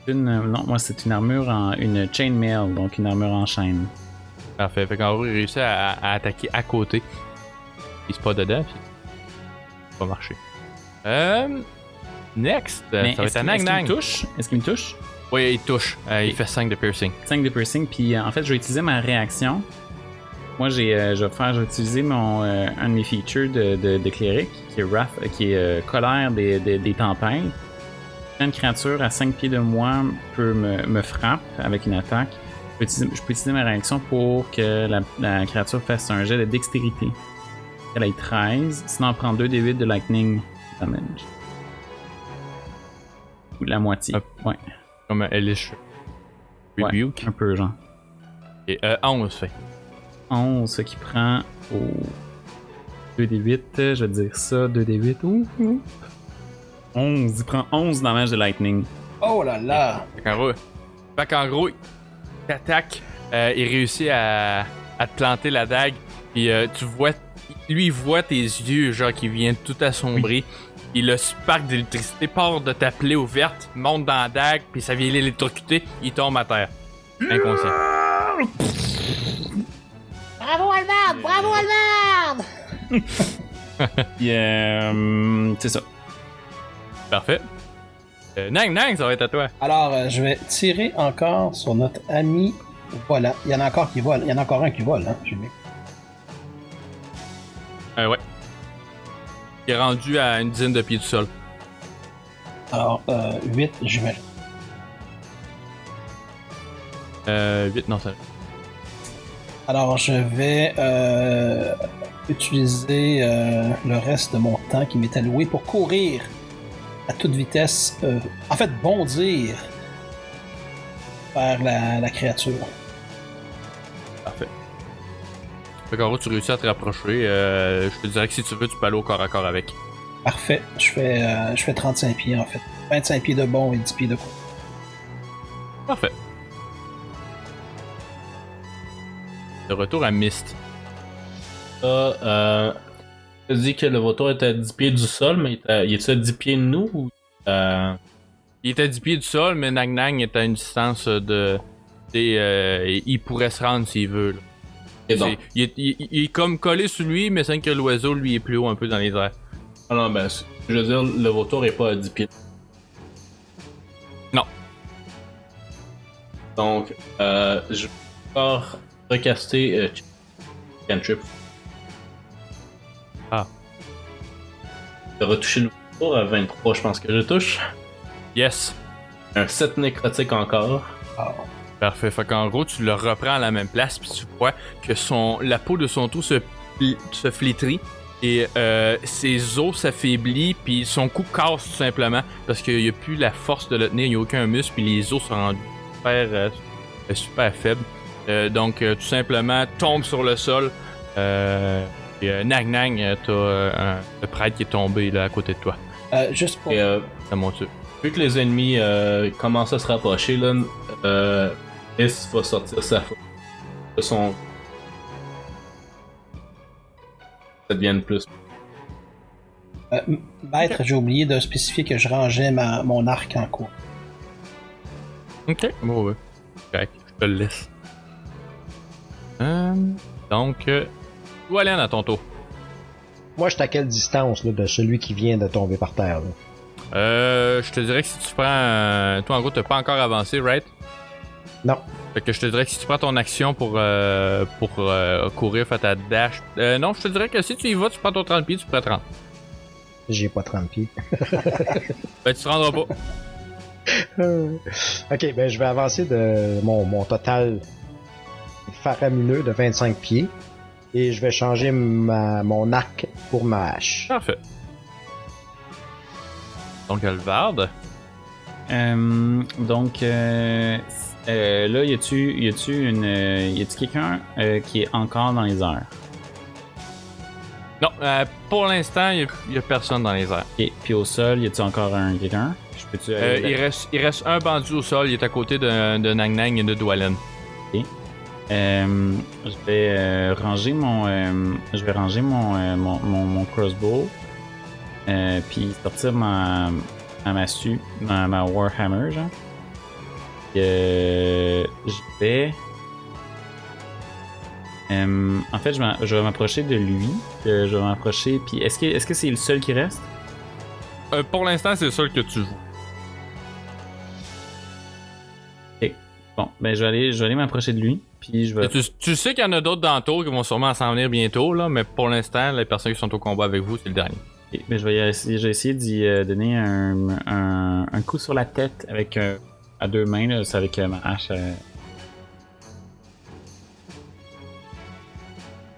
Non, moi c'est une armure une chainmail, donc une armure en chaîne. Parfait, fait qu'en gros, il réussit à attaquer à côté. Il se pas dedans, puis ça va marcher. Next, Mais ça va être un est-ce qu'il Nang me Nang. touche? Est-ce qu'il me touche? Oui, il touche. Il fait 5 de piercing. 5 de piercing, puis en fait je vais utiliser ma réaction moi, je vais utiliser un de mes features de cléric, qui est Wrath, qui est colère des tempêtes. Une créature à 5 pieds de moi peut me frappe avec une attaque. Je peux utiliser ma réaction pour que la créature fasse un jet de dextérité. Elle a 13, sinon on prend 2d8 de lightning damage. Ou la moitié. Hop. Ouais. Comme Elish. Rebuke. Un peu, genre. Et 11 fait. 11, ce qui prend au 2d8, je vais dire ça, 2d8. 11, il prend 11 dommages de lightning. Oh là là! Fait qu'en gros, il t'attaque, il réussit à te planter la dague, puis tu vois, lui il voit tes yeux genre qui viennent tout assombris, puis le spark d'électricité part de ta plaie ouverte, monte dans la dague, puis ça vient l'électrocuter, il tombe à terre, inconscient. Bravo, Alvard! Bravo, Alvard! Puis, c'est ça. Parfait. Nang, ça va être à toi. Alors, je vais tirer encore sur notre ami volant. Il y en a encore qui volent. Il y en a encore un qui vole, hein. Ouais. Il est rendu à une dizaine de pieds du sol. Alors, 8, j'imagine. 8, non, ça. Alors, je vais utiliser le reste de mon temps qui m'est alloué pour courir à toute vitesse. En fait, bondir vers la créature. Parfait. Fait qu'en gros, tu réussis à te rapprocher. Je te dirais que si tu veux, tu peux aller au corps à corps avec. Parfait. Je fais 35 pieds, en fait. 25 pieds de bond et 10 pieds de court. Parfait. De retour à Mist. Tu dis que le vautour était à 10 pieds du sol, mais il est à 10 pieds de nous ou Il est à 10 pieds du sol, mais Nang est à une distance de. Il pourrait se rendre s'il veut. Là. Et donc? Il est comme collé sur lui, mais c'est que l'oiseau, lui, est plus haut un peu dans les airs. Ah non, ben, je veux dire, le vautour est pas à 10 pieds. Non. Donc, je vais encore recaster cantrip. Ah. Je vais retoucher le vautour à 23, je pense que je touche. Yes. Un 7 nécrotique encore. Ah. Parfait. Fait qu'en gros, tu le reprends à la même place, puis tu vois que la peau de son trou se flétrit et ses os s'affaiblissent, puis son cou casse tout simplement parce qu'il n'y a plus la force de le tenir, il n'y a aucun muscle, puis les os sont rendus super faibles. Donc, tout simplement, tombe sur le sol. Et Nang, t'as le prêtre qui est tombé là, à côté de toi. Juste pour... Et Ça monte. vu que les ennemis commencent à se rapprocher, là, Is va sortir sa faute de son. Ça devient plus. Maître, j'ai oublié de spécifier que je rangeais mon arc en cours. Ok, bon, ouais. Correct, je te le laisse. Donc, Doualen à ton tour. Moi, je suis à quelle distance là, de celui qui vient de tomber par terre? Là? Je te dirais que si tu prends. Toi, en gros, t'as pas encore avancé, right? Non. Fait que je te dirais que si tu prends ton action pour courir, faire ta dash. Non, je te dirais que si tu y vas, tu prends ton 30 pieds, tu prends 30. J'ai pas 30 pieds. Ben, tu te rendras pas. Ok, ben je vais avancer de mon total faramineux de 25 pieds. Et je vais changer mon arc pour ma hache. Parfait. Donc, Alvard. Donc, là, y a-tu quelqu'un qui est encore dans les airs? Non, pour l'instant, il y a personne dans les airs. Et puis au sol, y a-tu encore quelqu'un? Je peux-tu Il reste un bandit au sol, il est à côté de Nang et de Doualen. Ok. Je vais ranger mon crossbow, puis sortir ma massue, ma Warhammer, genre. Je vais. En fait, je vais m'approcher de lui. Je vais m'approcher. Puis est-ce que c'est le seul qui reste? Pour l'instant, c'est le seul que tu joues. Ok. Bon, ben je vais aller m'approcher de lui. Puis je vais. Tu sais qu'il y en a d'autres dans le tour qui vont sûrement s'en venir bientôt, là, mais pour l'instant, les personnes qui sont au combat avec vous, c'est le dernier. Ok, mais je vais essayer d'y donner un coup sur la tête avec à deux mains, là, c'est avec ma hache.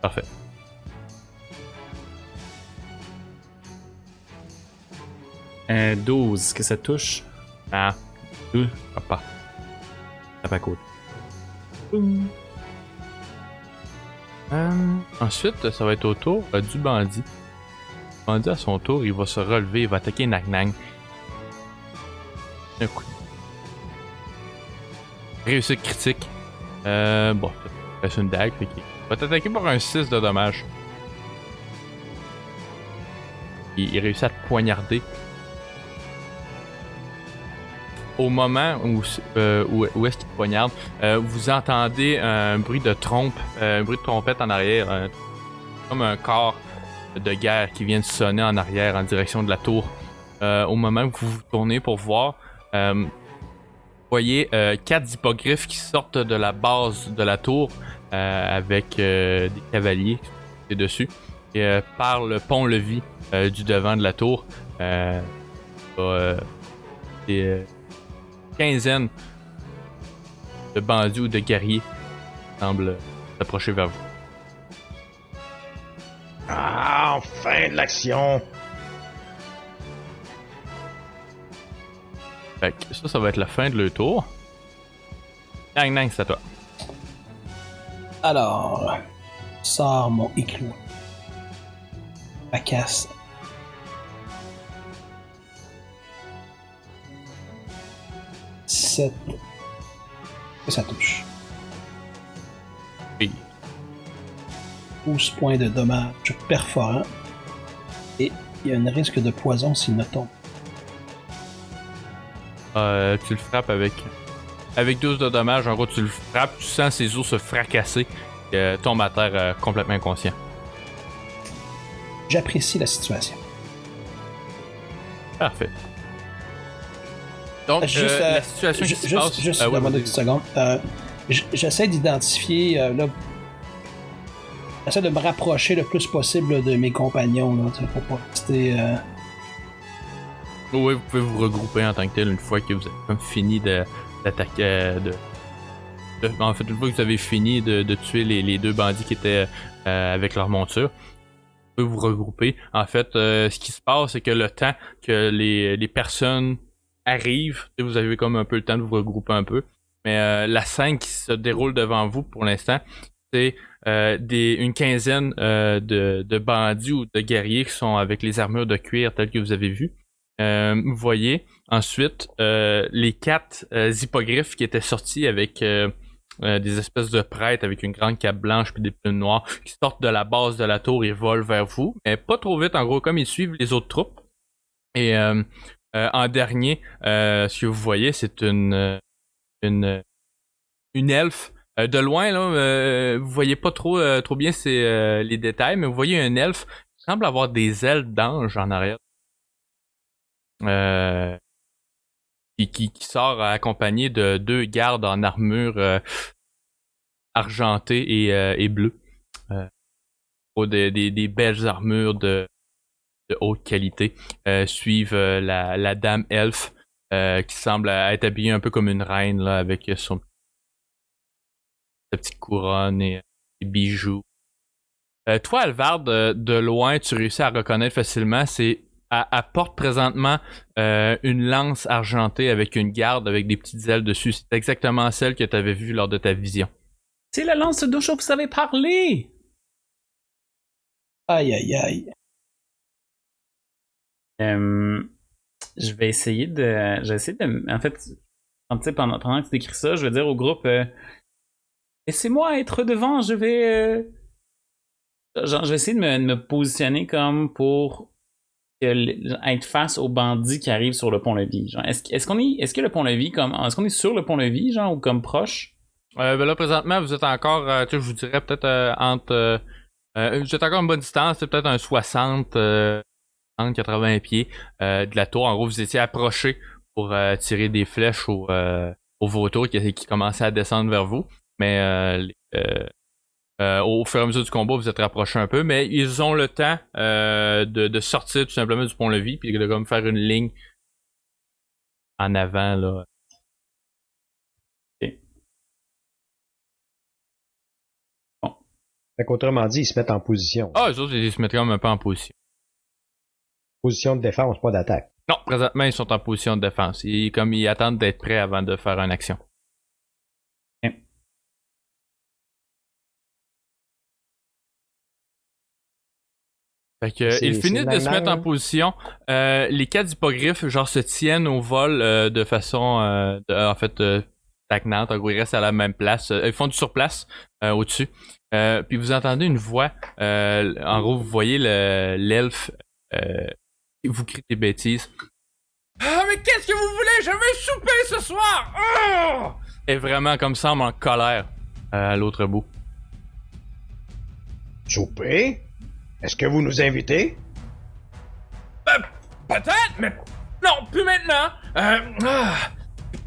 Parfait. Euh, 12, que ça touche. Ah, papa. Ça va côté. Ensuite, ça va être au tour du bandit. Le bandit, à son tour, il va se relever, il va attaquer Nang. Un coup. Réussite critique. Bon, c'est une dague, fait qu'il va t'attaquer pour un 6 de dommage. Il réussit à te poignarder. Au moment où est-ce qu'il te poignarde, vous entendez un bruit de trompe, un bruit de trompette en arrière, comme un corps de guerre qui vient de sonner en arrière en direction de la tour. Au moment où vous vous tournez pour voir, vous voyez 4 hippogriffes qui sortent de la base de la tour avec des cavaliers dessus. Et par le pont-levis du devant de la tour, des quinzaine de bandits ou de guerriers semblent s'approcher vers vous. Ah, enfin de l'action! Fait que ça va être la fin de leur tour. Nang, c'est à toi. Alors, sors mon éclou. Ma casse. Et ça touche. Oui. 12 points de dommage perforant. Et il y a un risque de poison s'il ne tombe. Tu le frappes avec 12 de dommages. En gros, tu le frappes, tu sens ses os se fracasser et tombe à terre complètement inconscient. J'apprécie la situation. Parfait. Donc, la situation qui se passe... Juste une petite seconde. J'essaie d'identifier... j'essaie de me rapprocher le plus possible là, de mes compagnons, là, pour pas rester... Oui, vous pouvez vous regrouper en tant que tel une fois que vous avez comme fini d'attaquer... en fait, une fois que vous avez fini de tuer les deux bandits qui étaient avec leur monture, vous pouvez vous regrouper. En fait, ce qui se passe, c'est que le temps que les personnes arrive, vous avez comme un peu le temps de vous regrouper un peu, mais la scène qui se déroule devant vous pour l'instant, c'est une quinzaine de bandits ou de guerriers qui sont avec les armures de cuir telles que vous avez vu. Vous voyez ensuite les 4 hippogriffes qui étaient sortis avec des espèces de prêtres avec une grande cape blanche puis des plumes noires qui sortent de la base de la tour et volent vers vous, mais pas trop vite en gros, comme ils suivent les autres troupes. Et en dernier, ce que vous voyez, c'est une elfe. De loin, là, vous voyez pas trop bien les détails, mais vous voyez un elfe qui semble avoir des ailes d'ange en arrière. Qui sort accompagné de 2 gardes en armure argentée et bleue. Des belles armures de haute qualité. Suivent la dame elfe qui semble être habillée un peu comme une reine là, avec sa petite couronne et bijoux. Toi, Alvard, de loin, tu réussis à reconnaître facilement. Elle porte présentement une lance argentée avec une garde avec des petites ailes dessus. C'est exactement celle que tu avais vue lors de ta vision. C'est la lance dont je vous avais parlé! Aïe, aïe, aïe. Je vais essayer de... En fait, pendant que tu décris ça, je vais dire au groupe laissez-moi être devant, je vais essayer de me positionner comme pour être face aux bandits qui arrivent sur le pont-levis. Genre, est-ce que le pont-levis est-ce qu'on est sur le pont-levis, genre, ou comme proche? Ben là, présentement, vous êtes encore, je vous dirais peut-être entre... vous êtes encore une bonne distance, c'est peut-être un 60, 80 pieds de la tour. En gros, vous étiez approché pour tirer des flèches aux vautours qui commençaient à descendre vers vous. mais au fur et à mesure du combat, vous êtes rapprochés un peu, mais ils ont le temps de sortir tout simplement du pont-levis, puis de comme faire une ligne en avant, là. Fait qu'autrement dit, ils se mettent en position. Ah, eux autres, ils se mettent quand même un peu en position. Position de défense, pas d'attaque. Non, présentement, ils sont en position de défense. Ils attendent d'être prêts avant de faire une action. Fait que, ils finissent de se mettre en position. Les 4 hippogriffes, genre, se tiennent au vol de façon, stagnante. En gros, ils restent à la même place. Ils font du surplace au-dessus. Puis vous entendez une voix. En gros, vous voyez l'elfe qui vous crie des bêtises. Ah, mais qu'est-ce que vous voulez? Je vais souper ce soir! Oh! Et vraiment, comme ça, en colère à l'autre bout. Souper? Est-ce que vous nous invitez? Peut-être, mais non, plus maintenant.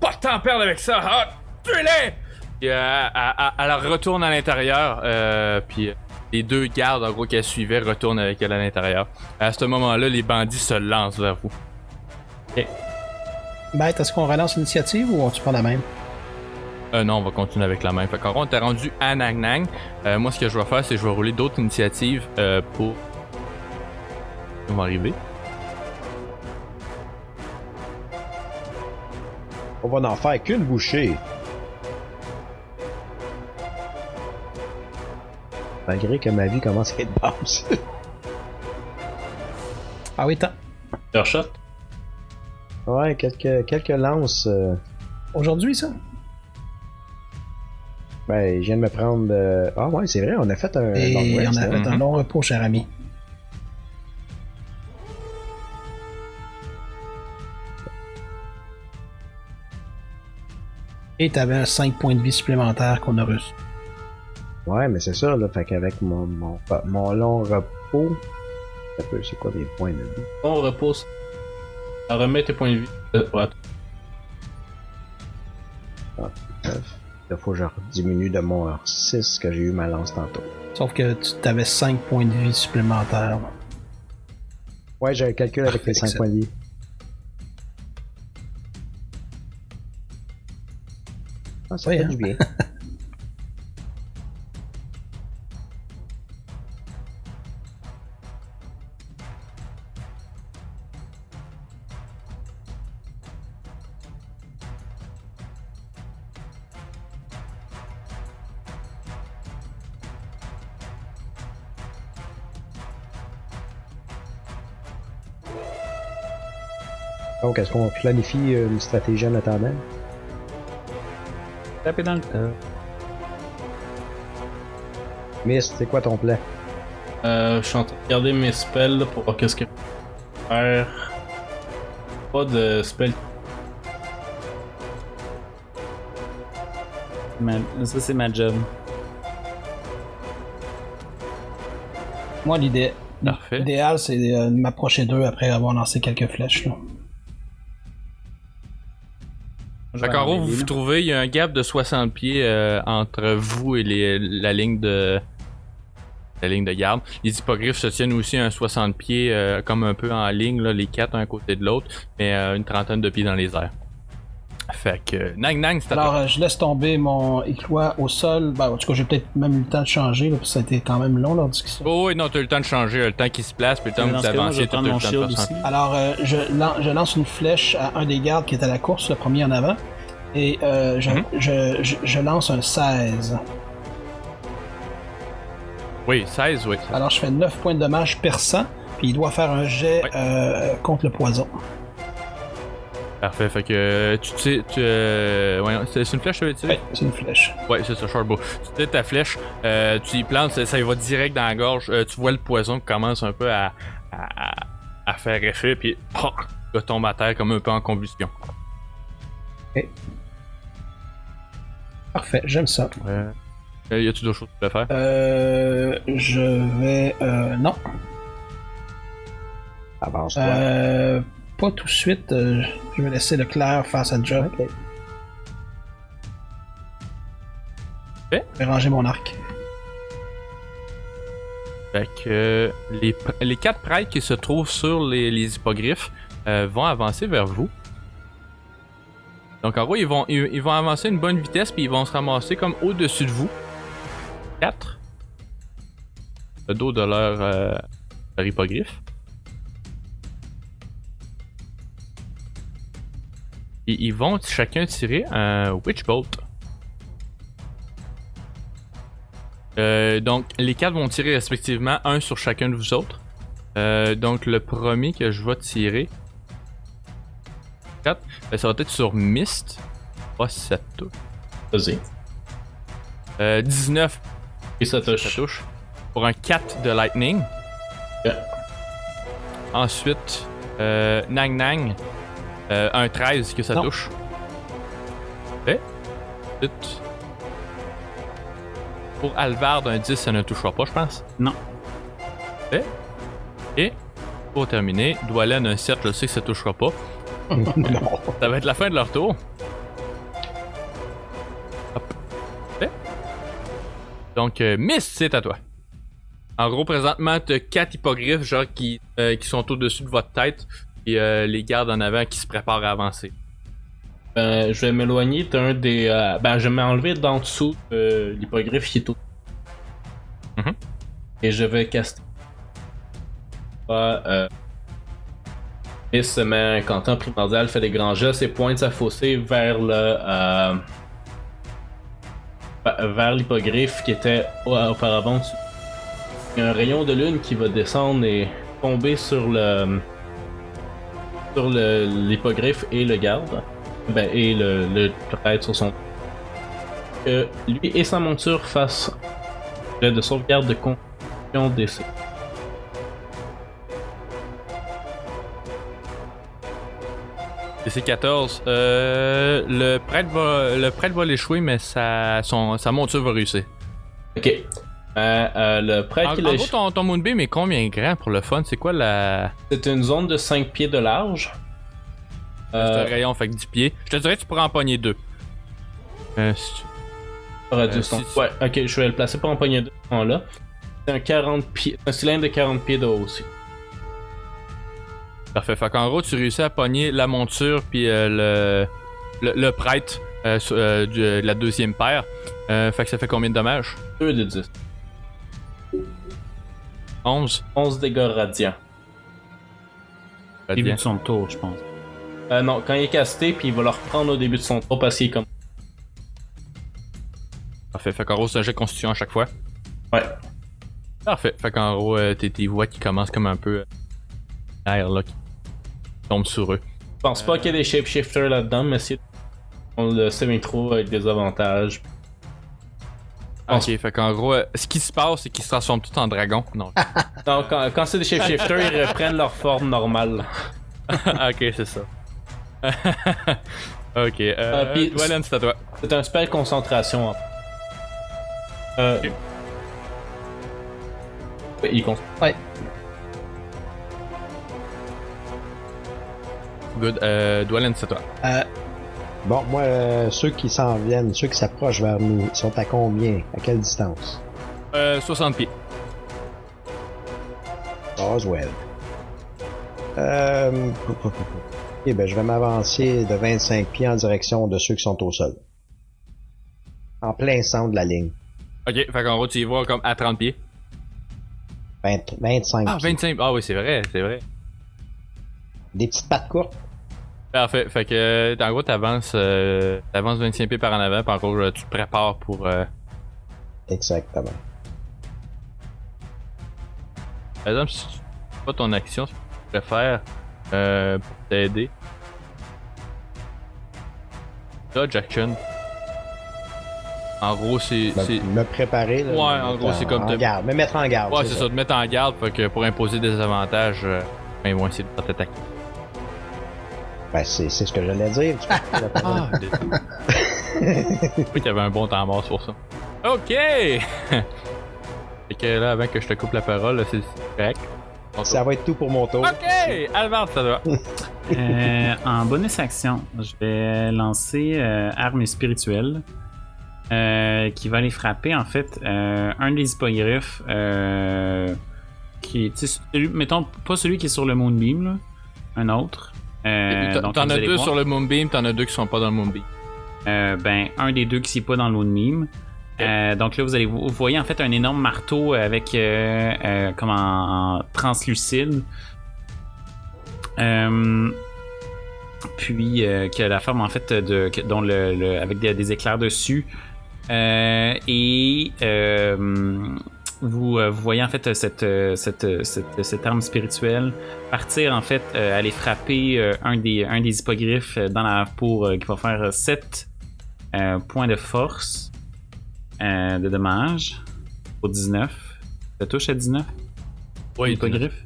Pas de temps à perdre avec ça. Tuez-les! Puis, elle retourne à l'intérieur. Puis les 2 gardes, en gros, qu'elle suivait, retournent avec elle à l'intérieur. À ce moment-là, les bandits se lancent vers vous. Bête, est-ce qu'on relance l'initiative ou on tue pas la même? Non, on va continuer avec la même. Fait qu'en gros, on t'est rendu à Nang Nang. Moi, ce que je vais faire, c'est que je vais rouler d'autres initiatives pour... On va arriver. On va n'en faire qu'une bouchée. Malgré que ma vie commence à être basse. Ah oui, tant. Leur shot. Ouais, quelques lances. Aujourd'hui, ça? Ben, je viens de me prendre... Ah ouais, c'est vrai, on a fait un Et long rest, on a fait un long repos, cher ami. Et t'avais 5 points de vie supplémentaires qu'on a reçus. Ouais, mais c'est ça, là. Fait qu'avec mon long repos... C'est quoi mes points de vie? On repose. Ça remet tes points de vie. Ouais. Il faut que je diminue de mon 6 que j'ai eu ma lance tantôt. Sauf que tu t'avais 5 points de vie supplémentaires. Ouais, j'ai un calcul avec les 5 excellent. points de vie. Ah, ça Oui, fait hein? du bien. Donc, est-ce qu'on planifie une stratégie en attendant? Taper dans le tas. Mist, c'est quoi ton plan? Je suis en train de regarder mes spells là, pour voir qu'est-ce que je peux faire. Pas de spell. Ça, c'est ma job. Moi, Parfait. l'idéal, c'est de m'approcher d'eux après avoir lancé quelques flèches. Là. Fait qu'en gros, vous vous trouvez, il y a un gap de 60 pieds entre vous et la ligne de garde. Les hippogriffes se tiennent aussi à un 60 pieds, comme un peu en ligne, là, les 4 un côté de l'autre, mais une trentaine de pieds dans les airs. Fait que Nang Nang, c'est à toi. Alors, je laisse tomber mon éclois au sol. Ben, en tout cas, j'ai peut-être même eu le temps de changer, là, parce que ça a été quand même long leur discussion. Oh oui, non, t'as eu le temps de changer, le temps qu'il se place, puis le temps que Dans vous ce cas-là, je avancez, vais t'as eu prendre le mon temps de shield faire aussi. ça. Alors, je lance une flèche à un des gardes qui est à la course, le premier en avant, et je lance un 16. Oui, 16, oui. Alors, je fais 9 points de dommage perçant, puis il doit faire un jet contre le poison. Parfait, fait que ouais, c'est une flèche, tu veux dire? Oui, c'est une flèche. Ouais, c'est ça, Shortbow. Tu tires ta flèche, tu y plantes, ça y va direct dans la gorge. Tu vois le poison qui commence un peu à faire effet, puis il tombe à terre comme un peu en combustion. Ok. Parfait, j'aime ça. Y a-tu d'autres choses que tu peux faire? Je vais... non. Avance-toi. Pas tout de suite. Je vais laisser le clair faire sa job. Ok. Je vais ranger mon arc. Fait que les 4 prêtres qui se trouvent sur les hippogriffes vont avancer vers vous. Donc en gros, ils vont avancer à une bonne vitesse puis ils vont se ramasser comme au-dessus de vous. 4. Le dos de leur hippogriffe. Et ils vont chacun tirer un Witchbolt. Donc les 4 vont tirer respectivement un sur chacun de vous autres. Donc le premier que je vais tirer 4, ça va être sur Mist. Pas si ça touche. Vas-y. 19 Et ça touche. ça touche. Pour un 4 de Lightning. Yeah. Ensuite, Nang Nang. Un 13 que ça Non. touche. Et ensuite, pour Alvard, un 10 ça ne touchera pas, je pense. Non. Et pour terminer, Dwalen, un 7, je sais que ça touchera pas. Non. Ça va être la fin de leur tour. Hop. Et. Donc, Mist, c'est à toi. En gros, présentement, t'as 4 hippogriffes, genre, qui sont au-dessus de votre tête, et les gardes en avant qui se préparent à avancer. Je vais m'éloigner d'un des. Je vais m'enlever d'en dessous l'hippogriffe qui est au. Mhm. Et je vais caster. Et se met un incantant primordial, fait des grands gestes et pointe sa faucée vers le. Vers l'hippogriffe qui était auparavant dessus. Il y a un rayon de lune qui va descendre et tomber sur l'hippogriffe et le garde. Et le prêtre sur son. Que lui et sa monture fassent de sauvegarde de constitution d'essai. Et c'est 14. Le prêtre va l'échouer, mais sa monture va réussir. Ok. Le prêtre En qui gros, ton Moonbeam est combien grand pour le fun? C'est quoi la. C'est une zone de 5 pieds de large. C'est un rayon, fait que 10 pieds. Je te dirais que tu pourrais en pogner 2. Radius, si- ouais, ok, je vais le placer pour empoigner 2 là. C'est un 40 pieds. Un cylindre de 40 pieds de haut aussi. Parfait. Fait qu'en gros, tu réussis à pogner la monture puis le prêtre de la deuxième paire. Fait que ça fait combien de dommages? 2 de 10. 11. 11 dégâts radiants. Début de son tour, je pense. Non, quand il est casté, puis il va le reprendre au début de son tour parce qu'il est comme. Parfait. Fait qu'en gros, c'est un jet de constitution à chaque fois. Ouais. Parfait. Fait qu'en gros, tes voix qui commencent comme un peu l'air là qui tombe sur eux. Je pense pas qu'il y ait des shapeshifters là-dedans, mais si on le sait trop avec des avantages. Ok, fait qu'en gros, ce qui se passe, c'est qu'ils se transforment tous en dragons. Non. Non, quand c'est des shapeshifters, ils reprennent leur forme normale. Ok, c'est ça. Ok, puis- Dwalen, c'est à toi. C'est un spell concentration. Ok. Ouais, il compte. Ouais. Good. Dwalen, c'est à toi. Bon, moi, ceux qui s'en viennent, ceux qui s'approchent vers nous, ils sont à combien? À quelle distance? 60 pieds. Roswell. Ok, ben je vais m'avancer de 25 pieds en direction de ceux qui sont au sol. En plein centre de la ligne. Ok, fait qu'en gros, tu y vois comme à 30 pieds. 25 Ah, pieds. 25. Ah oui, c'est vrai, c'est vrai. Des petites pattes courtes. Parfait. Fait que, en gros, t'avances 25 pieds par en avant, puis en gros, tu te prépares pour. Exactement. Par exemple, si tu fais pas ton action, ce que tu pourrais faire pour t'aider. Dodge action. En gros, c'est. Me préparer. Là, Ouais, me en mettre gros, c'est comme en te- garde. Me mettre en garde. Ouais, c'est ça, te mettre en garde, fait que pour imposer des avantages, ils vont essayer de pas t'attaquer. Ben, c'est ce que j'allais dire. Tu peux la parole. Ah, désolé. Oui, qu'il y avait un bon temps mort sur ça. Ok! Fait que là, avant que je te coupe la parole, là, c'est correct. Ça va être tout pour mon tour. Ok! Alvard, ça va. En bonus action, je vais lancer arme spirituelle. qui va aller frapper, en fait, un des hippogriffes qui est, mettons, pas celui qui est sur le Moonbeam, là, un autre. Donc, T'en vous as allez deux voir. sur le Moonbeam, t'en as deux qui sont pas dans le Moonbeam. Ben, un des deux qui n'est pas dans le Moonbeam. Donc là, vous voyez en fait un énorme marteau avec comme en translucide. Puis qui a la forme en fait dont avec des éclairs dessus. Vous voyez en fait cette arme spirituelle partir en fait aller frapper un des hippogriffes dans la pour qui va faire 7 points de force de dommage pour 19. Ça touche à 19? Oui, Hippogriffe.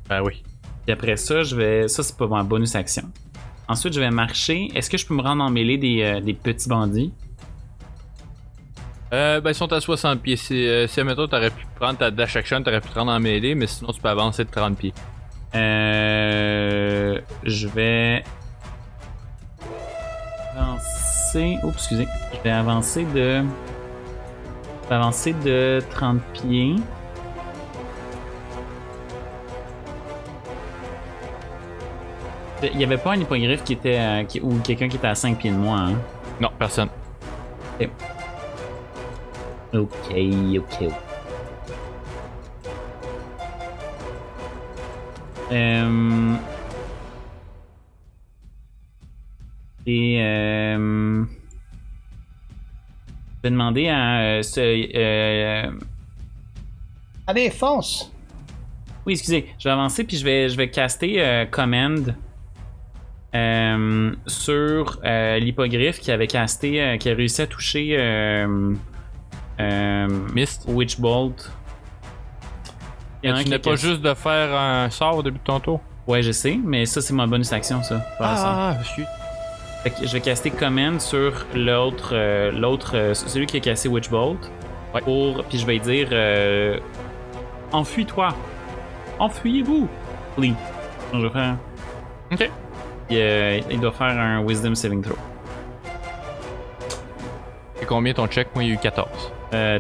Ben oui. Puis après ça, ça c'est pas ma bonus action. Ensuite, je vais marcher. Est-ce que je peux me rendre en mêlée des petits bandits? Ben, ils sont à 60 pieds. Si admettons, t'aurais pu prendre ta dash action, t'aurais pu te rendre en mêlée, mais sinon, tu peux avancer de 30 pieds. Je vais avancer. Oups, excusez. Je vais avancer de 30 pieds. Il n'y avait pas un hippogriffe qui était ou quelqu'un qui était à 5 pieds de moi, hein? Non, personne. Ok. Je vais demander à Allez, fonce! Oui, excusez, je vais avancer puis je vais caster Command sur l'hippogriffe qui avait casté, qui a réussi à toucher Mist. Witchbolt. Il y en a un Tu qui n'as a pas cassé- juste de faire un sort au début de ton tour? Ouais, je sais, mais ça c'est ma bonus action, ça. Faire ça. Excuse. Fait que je vais caster Command sur celui qui a cassé Witchbolt. Ouais. Puis je vais dire enfuis-toi. Enfuyez-vous. Flee. Donc, je vais faire. Ok. Il doit faire un Wisdom saving throw. C'est combien ton check? Moi, il y a eu 14.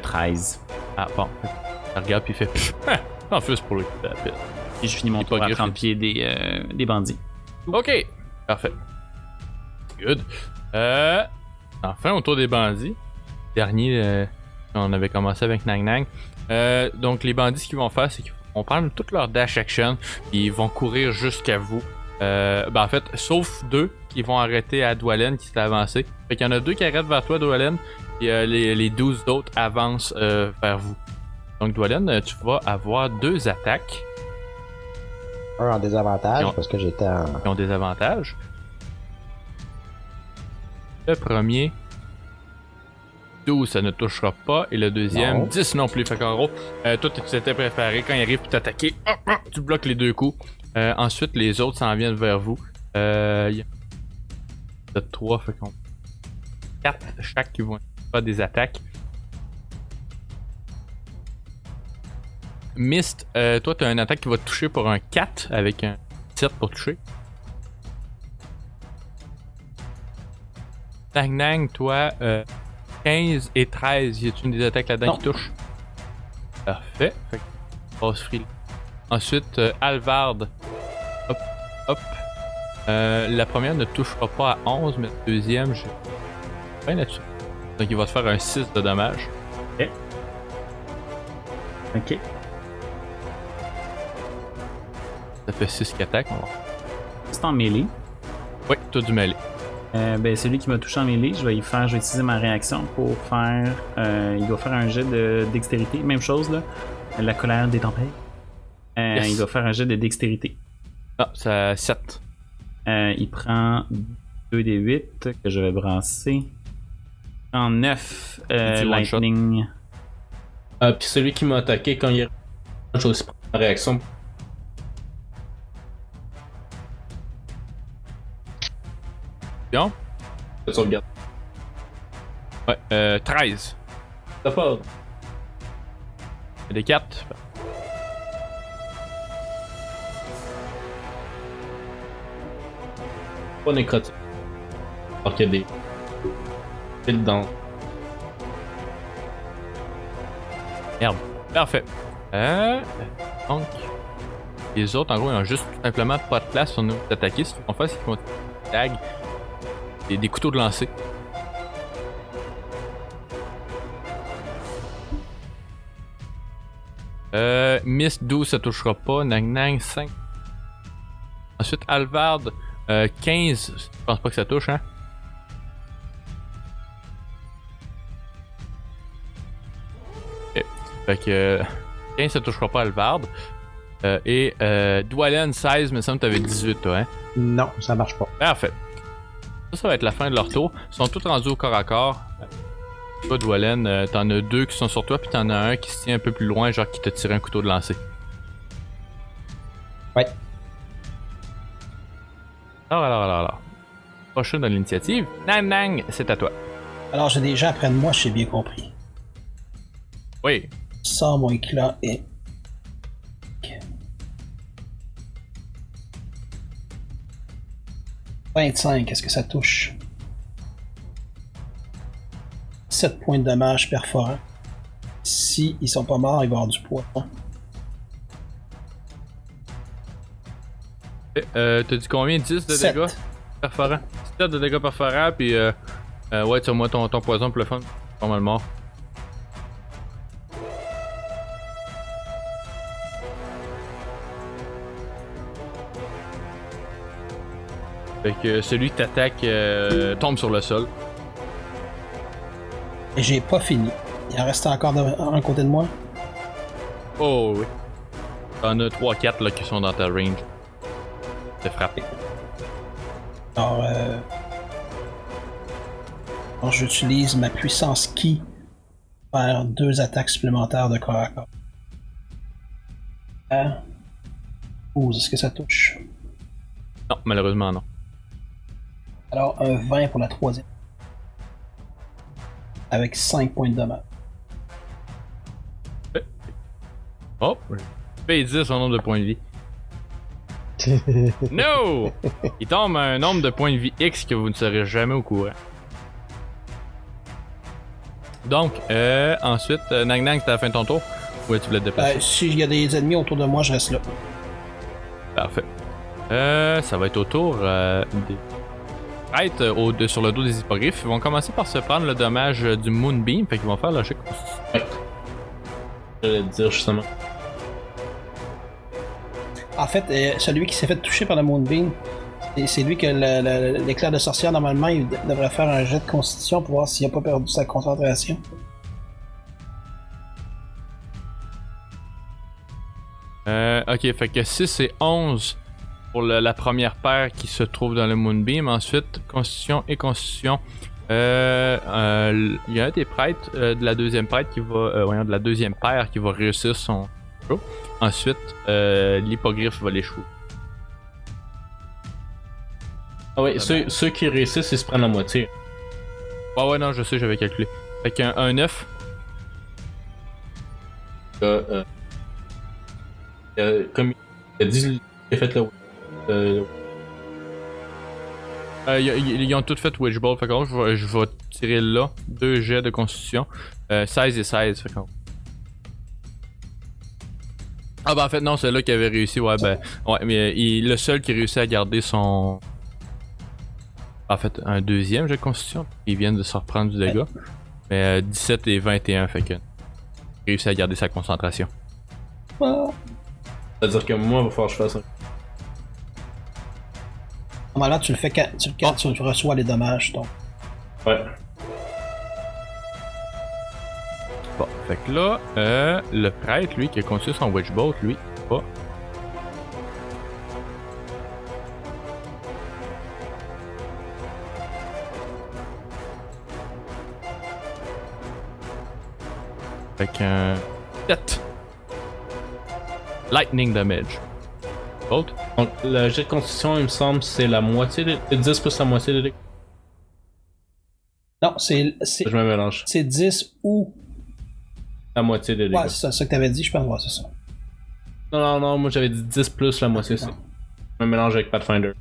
13. Ah, bon. Ça regarde puis il fait. En plus pour lui. Et je finis mon tour à Hippogriffe. 30 pieds des bandits. Ok. Parfait. Good. Enfin, autour des bandits. Dernier, on avait commencé avec Nang Nang. Donc, les bandits, ce qu'ils vont faire, c'est qu'ils vont prendre toute leur dash action et ils vont courir jusqu'à vous. En fait, sauf deux qui vont arrêter à Dwalin qui s'est avancé. Fait qu'il y en a deux qui arrêtent vers toi, Dwalin, et les 12 autres avancent vers vous. Donc, Dwalin, tu vas avoir 2 attaques Un en désavantage Non. parce que j'étais en. qui ont des avantages. Le premier, 12, ça ne touchera pas. Et le deuxième, Non. 10 non plus. Fait qu'en gros, toi, tu t'étais préparé. Quand il arrive pour t'attaquer, tu bloques les 2 coups. Ensuite, les autres s'en viennent vers vous. Il y a 3, fait qu'on 4 chaque qui vont faire des attaques. Mist, toi, tu as une attaque qui va te toucher pour un 4 avec un 7 pour toucher. Nang Nang, toi, 15 et 13, y a-tu une des attaques là-dedans Non. qui touche? Parfait. Fait que passe free. Ensuite, Alvard. Hop, hop. La première ne touchera pas à 11, mais la deuxième, j'ai rien là-dessus. Donc il va te faire un 6 de dommage. Ok. Ça fait 6 qui attaquent. On va voir. C'est en mêlée. Oui, toi du mêlée. Ben, celui qui m'a touché en mêlée, je vais utiliser ma réaction pour faire. Il doit faire un jet de dextérité. Même chose, là. La colère des tempêtes. Yes. Il doit faire un jet de dextérité. Ah, ça 7. Il prend 2 des 8 que je vais brasser. En 9 dit one shot. lightning. Puis celui qui m'a attaqué quand il est. Je vais aussi prendre la réaction. Bien. De sauvegarde. Ouais, 13. T'as pas. Des 4. Pas nécrotique. Alors qu'il y a des. Fils dans. Merde. Parfait. Donc, les autres, en gros, ils ont juste tout simplement pas de place pour nous attaquer. Ce qu'ils vont faire, c'est qu'ils vont tag des couteaux de lancer. Miss 12, ça touchera pas. Nang Nang, 5. Ensuite, Alvard, 15. Je pense pas que ça touche, hein. Okay. Fait que 15, ça touchera pas Alvard. Et Dwalen, 16, mais ça me t'avais 18, toi, hein. Non, ça marche pas. Parfait. Ça va être la fin de leur tour. Ils sont tous rendus au corps à corps. Toi, Dwalen, t'en as 2 qui sont sur toi, puis t'en as un qui se tient un peu plus loin, genre qui t'a tiré un couteau de lancer. Ouais. Alors. Prochain de l'initiative. Nang Nang, c'est à toi. Alors, j'ai des gens après de moi, j'ai bien compris. Oui. Sors mon éclat et... Ok. 25, est-ce que ça touche? 7 points de dommage perforants. Si ils sont pas morts, ils vont avoir du poids. T'as dit combien? 10 de 7. dégâts perforants? 7 de dégâts perforants, puis ouais, tire-moi ton poison pour le fun. Pas mal mort. Fait que celui qui t'attaque tombe sur le sol. Et j'ai pas fini. Il en reste encore un côté de moi. Oh oui. T'en as 3-4 là qui sont dans ta range. T'es frappé. Alors, j'utilise ma puissance ki pour faire 2 attaques supplémentaires de corps à corps. 12, est-ce que ça touche? Non, malheureusement non. Alors, un 20 pour la troisième. Avec 5 points de dommage. Oh! Paye 10 son nombre de points de vie. No! Il tombe à un nombre de points de vie X que vous ne serez jamais au courant. Donc, ensuite, Nang Nang, c'est à la fin de ton tour. Ouais, tu voulais te déplacer. S'il y a des ennemis autour de moi, je reste là. Parfait. Ça va être au tour des prêtres sur le dos des hippogriffes. Ils vont commencer par se prendre le dommage du Moonbeam, fait qu'ils vont faire leur jet constitution. Ouais. J'allais te dire justement. En fait, celui qui s'est fait toucher par le Moonbeam, c'est lui que l'éclair de sorcière, normalement, il devrait faire un jet de constitution pour voir s'il n'a pas perdu sa concentration. Ok, fait que 6 et 11 pour la première paire qui se trouve dans le Moonbeam. Ensuite, Constitution et Constitution. Il y a un des prêtres de la deuxième prêtre qui va. De la deuxième paire qui va réussir son show. Ensuite, l'hippogriffe va l'échouer. Ah ouais, ceux qui réussissent, ils se prennent la moitié. Ouais, non, je sais, j'avais calculé. Fait qu'un 9. Comme il a dit, il a fait le. Ils ont tout fait Witchbolt. Fait que je vais tirer là. 2 jets de constitution. 16 et 16. Fait que... Ah, ben en fait, non, c'est là qui avait réussi. Ouais, mais le seul qui réussit à garder son. En fait, un deuxième jet de constitution. Ils viennent de se reprendre du dégât. Mais 17 et 21. Fait que. Il réussit à garder sa concentration. C'est-à-dire que moi, il va falloir que je fasse ça. Normalement, tu le fais quand tu reçois les dommages, donc. Ouais. Bon, fait que là, le prêtre, lui, qui a continué son Witchbolt, lui, pas. Fait qu'un 7. Lightning damage. Bolt. Donc, le jet de constitution, il me semble, c'est la moitié de 10 plus la moitié de dégâts. Non, c'est Je me mélange. c'est 10 ou. La moitié de dégâts. Ouais, c'est ça que t'avais dit, je pense. Ouais, c'est ça. Non, moi j'avais dit 10 plus la moitié, c'est. Je me mélange avec Pathfinder.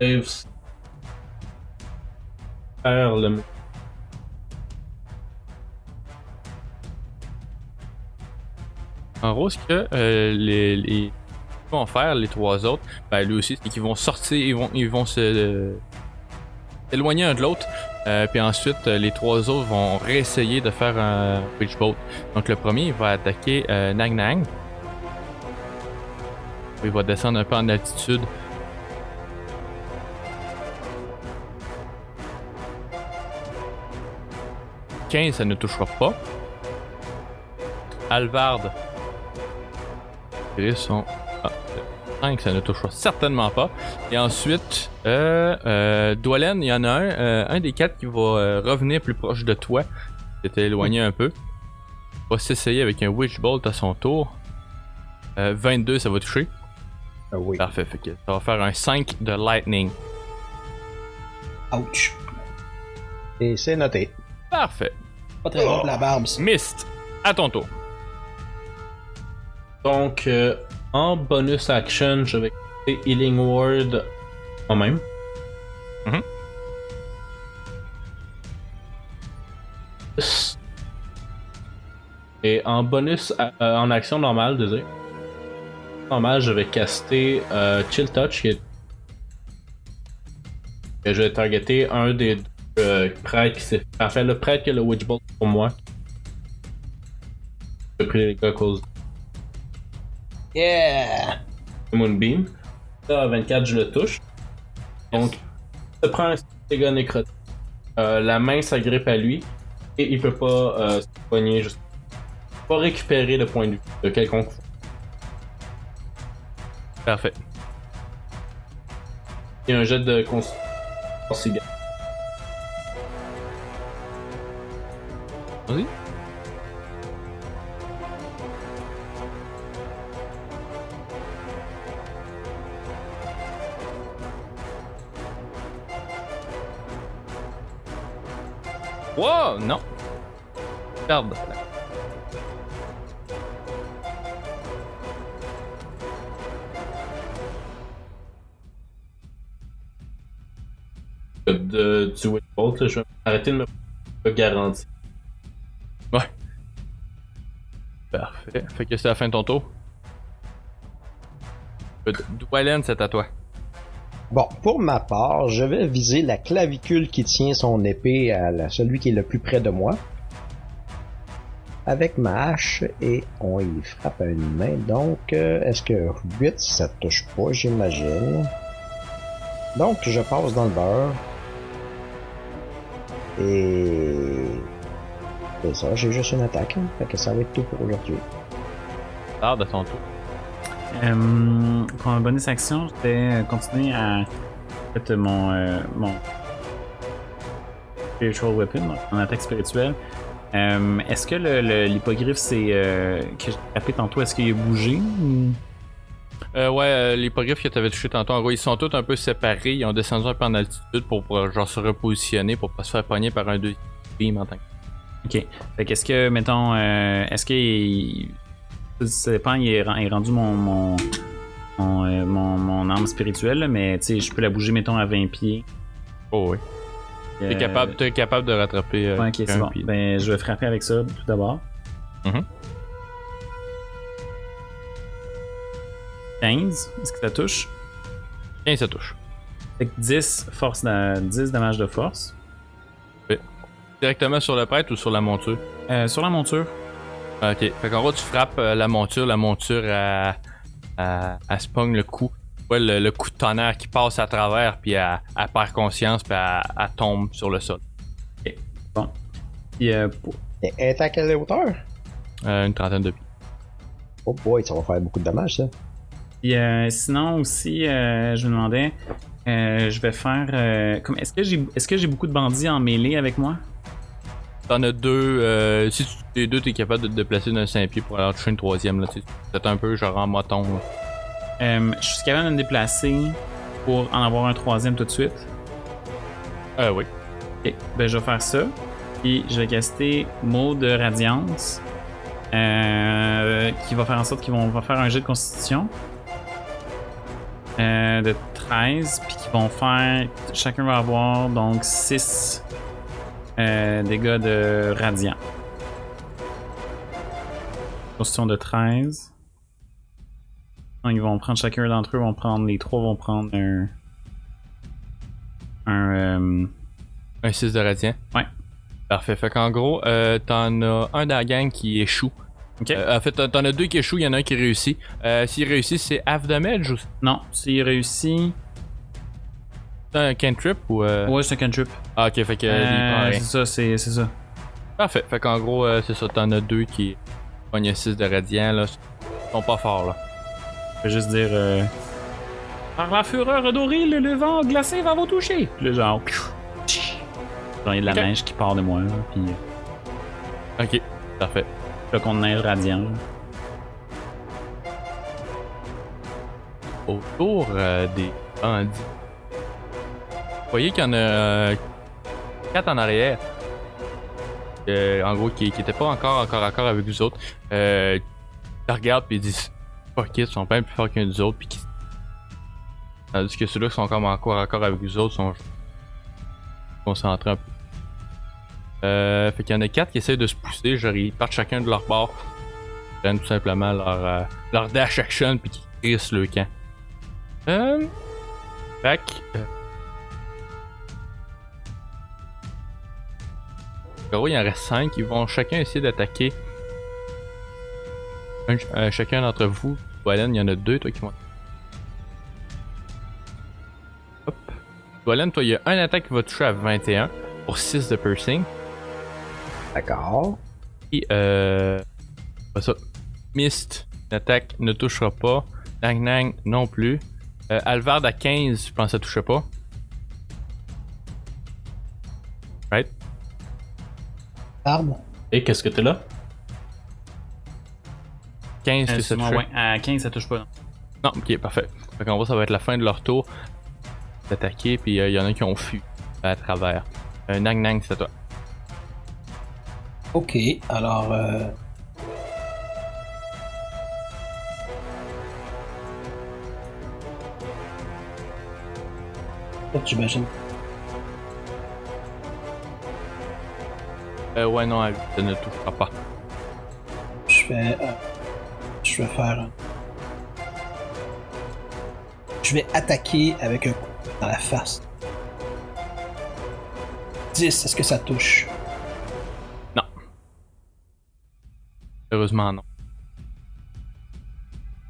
Dave. Faire le. En gros, ce que les vont faire, les trois autres, ben lui aussi, c'est qu'ils vont sortir, ils vont se éloigner un de l'autre. Puis ensuite, les trois autres vont réessayer de faire un Witch Bolt. Donc le premier, il va attaquer Nang Nang. Il va descendre un peu en altitude. « 15, ça ne touchera pas. Alvard. Son... 5, ça ne touchera certainement pas. Et ensuite, Dwalin, il y en a un des quatre qui va revenir plus proche de toi. Qui était éloigné un peu. Il va s'essayer avec un Witch Bolt à son tour. 22, ça va toucher. Ah oui. Parfait, fait que ça va faire un 5 de Lightning. Ouch. Et c'est noté. Parfait. Pas très bon pour la barbe, ça. Mist, à ton tour. Donc, en bonus action, je vais quitter Healing Word moi-même. Mhm. Et en bonus, en action normale, désolé. Normal, je vais caster Chill Touch, que je vais targeter un des deux prêtres qui s'est. Enfin, le prêtre qui a le Witch Bolt pour moi. J'ai pris les gars à cause Yeah! du Moonbeam. Là, à 24, je le touche. Donc, il prend un dégât nécrotique. La main s'agrippe à lui et il peut pas se poigner juste. Pas récupérer le point de vue de quelconque. Parfait. Il y a un jet de constitution. Vas-y. Wow, non. Perde. Du Witch Bolt, je vais arrêter de me garantir. Ouais. Parfait. Fait que c'est la fin de ton tour. Dwalin, c'est à toi. Bon, pour ma part, je vais viser la clavicule qui tient son épée à celui qui est le plus près de moi. Avec ma hache et on y frappe à une main. Donc, est-ce que 8, ça touche pas, j'imagine. Donc, je passe dans le beurre. Et... c'est ça, j'ai juste une attaque. Hein, fait que ça va être tout pour aujourd'hui. Tarde à ton tour. Pour ma bonus action, je vais continuer à. En fait, mon Spiritual Weapon, donc mon attaque spirituelle. Est-ce que l'hippogriffe que j'ai tapé tantôt, est-ce qu'il a bougé ou... L'hippogriffe que t'avais touché tantôt, en gros, ils sont tous un peu séparés. Ils ont descendu un peu en altitude pour genre se repositionner pour pas se faire pogner par un deuxième beam en tant que. Ok. Fait qu'est-ce que, mettons, est-ce qu'il. Ça dépend, il est rendu mon arme spirituelle, là, mais tu sais, je peux la bouger, mettons, à 20 pieds. Oh oui. T'es capable de rattraper. Ouais, ok, c'est bon. pied. Ben, je vais frapper avec ça tout d'abord. Mhm. 15, est-ce que ça touche? 15, ça touche. Fait que 10 dommages de force. Directement sur le prêtre ou sur la monture? Sur la monture. Ok. Fait qu'en gros, tu frappes la monture elle se pogne le coup. Ouais, le coup de tonnerre qui passe à travers, puis elle perd conscience, puis elle tombe sur le sol. Ok. Bon. Puis, Elle est à quelle hauteur? Une trentaine de pieds. Oh boy, ça va faire beaucoup de dommages, ça. puis, sinon aussi, je me demandais, je vais faire. Est-ce que j'ai beaucoup de bandits en mêlée avec moi? T'en as deux. Si les deux, t'es capable de te déplacer d'un 5 pieds pour aller toucher une troisième. Là, c'est un peu genre en moton. Je suis capable de me déplacer pour en avoir un troisième tout de suite. Oui. Ok, ben je vais faire ça. Puis je vais caster mot de radiance. Qui va faire en sorte qu'ils vont faire un jet de constitution. De 13. Puis qu'ils vont faire. Chacun va avoir donc 6 dégâts de radiant. Constitution de 13. Donc, ils vont prendre chacun d'entre eux, les trois vont prendre un Un 6 de radiant. Ouais. Parfait. Fait qu'en gros, t'en as un dans la gang qui échoue. Ok. En fait, t'en as deux qui échouent, il y en a un qui réussit. S'il réussit, c'est half damage ou Non, s'il réussit. c'est un cantrip ou. Ouais, c'est un cantrip. Ah, ok, fait que. il prend rien. C'est ça, c'est ça. Parfait. Fait qu'en gros, c'est ça, t'en as deux qui pognent un 6 de radiant, là. Ils sont pas forts, là. Je vais juste dire. Par la fureur dorée, le vent glacé va vous toucher. Puis là, genre. Genre, il y a de la Ok. neige qui part de moi, là. Puis. Ok, parfait. Là, qu'on neige radiant. Là. Autour des bandits. Vous voyez qu'il y en a 4 en arrière. En gros, qui étaient pas encore à corps avec vous autres. Ils te regardent puis ils disent fuck it, ils sont pas plus forts qu'un des autres. Puis tandis que ceux-là qui sont comme encore à corps avec vous autres sont concentrés un peu. Fait qu'il y en a 4 qui essaient de se pousser. Genre, ils partent chacun de leur bord. Ils prennent tout simplement leur dash action puis qui crissent le camp. Fait que. En gros, il en reste 5. Ils vont chacun essayer d'attaquer. Chacun d'entre vous. Dwalin, il y en a 2, toi qui vont. Hop. Dwalin, toi, il y a un attaque qui va toucher à 21 pour 6 de piercing. D'accord. Et pas ça. Mist, l'attaque ne touchera pas. Nang Nang non plus. Alvard à 15, je pense que ça touchait pas. Right? Arbre. Et qu'est-ce que t'es là? 15 que ça touchait. Ouais, à 15, ça touche pas. Non. Non, ok, parfait. Fait qu'en gros, ça va être la fin de leur tour d'attaquer, puis il y en a qui ont fui à travers. Nang Nang, c'est à toi. Ok, alors. J'imagine. Ouais, non, elle ne touchera pas. Je vais faire. Je vais attaquer avec un coup dans la face. 10, est-ce que ça touche? Heureusement, non.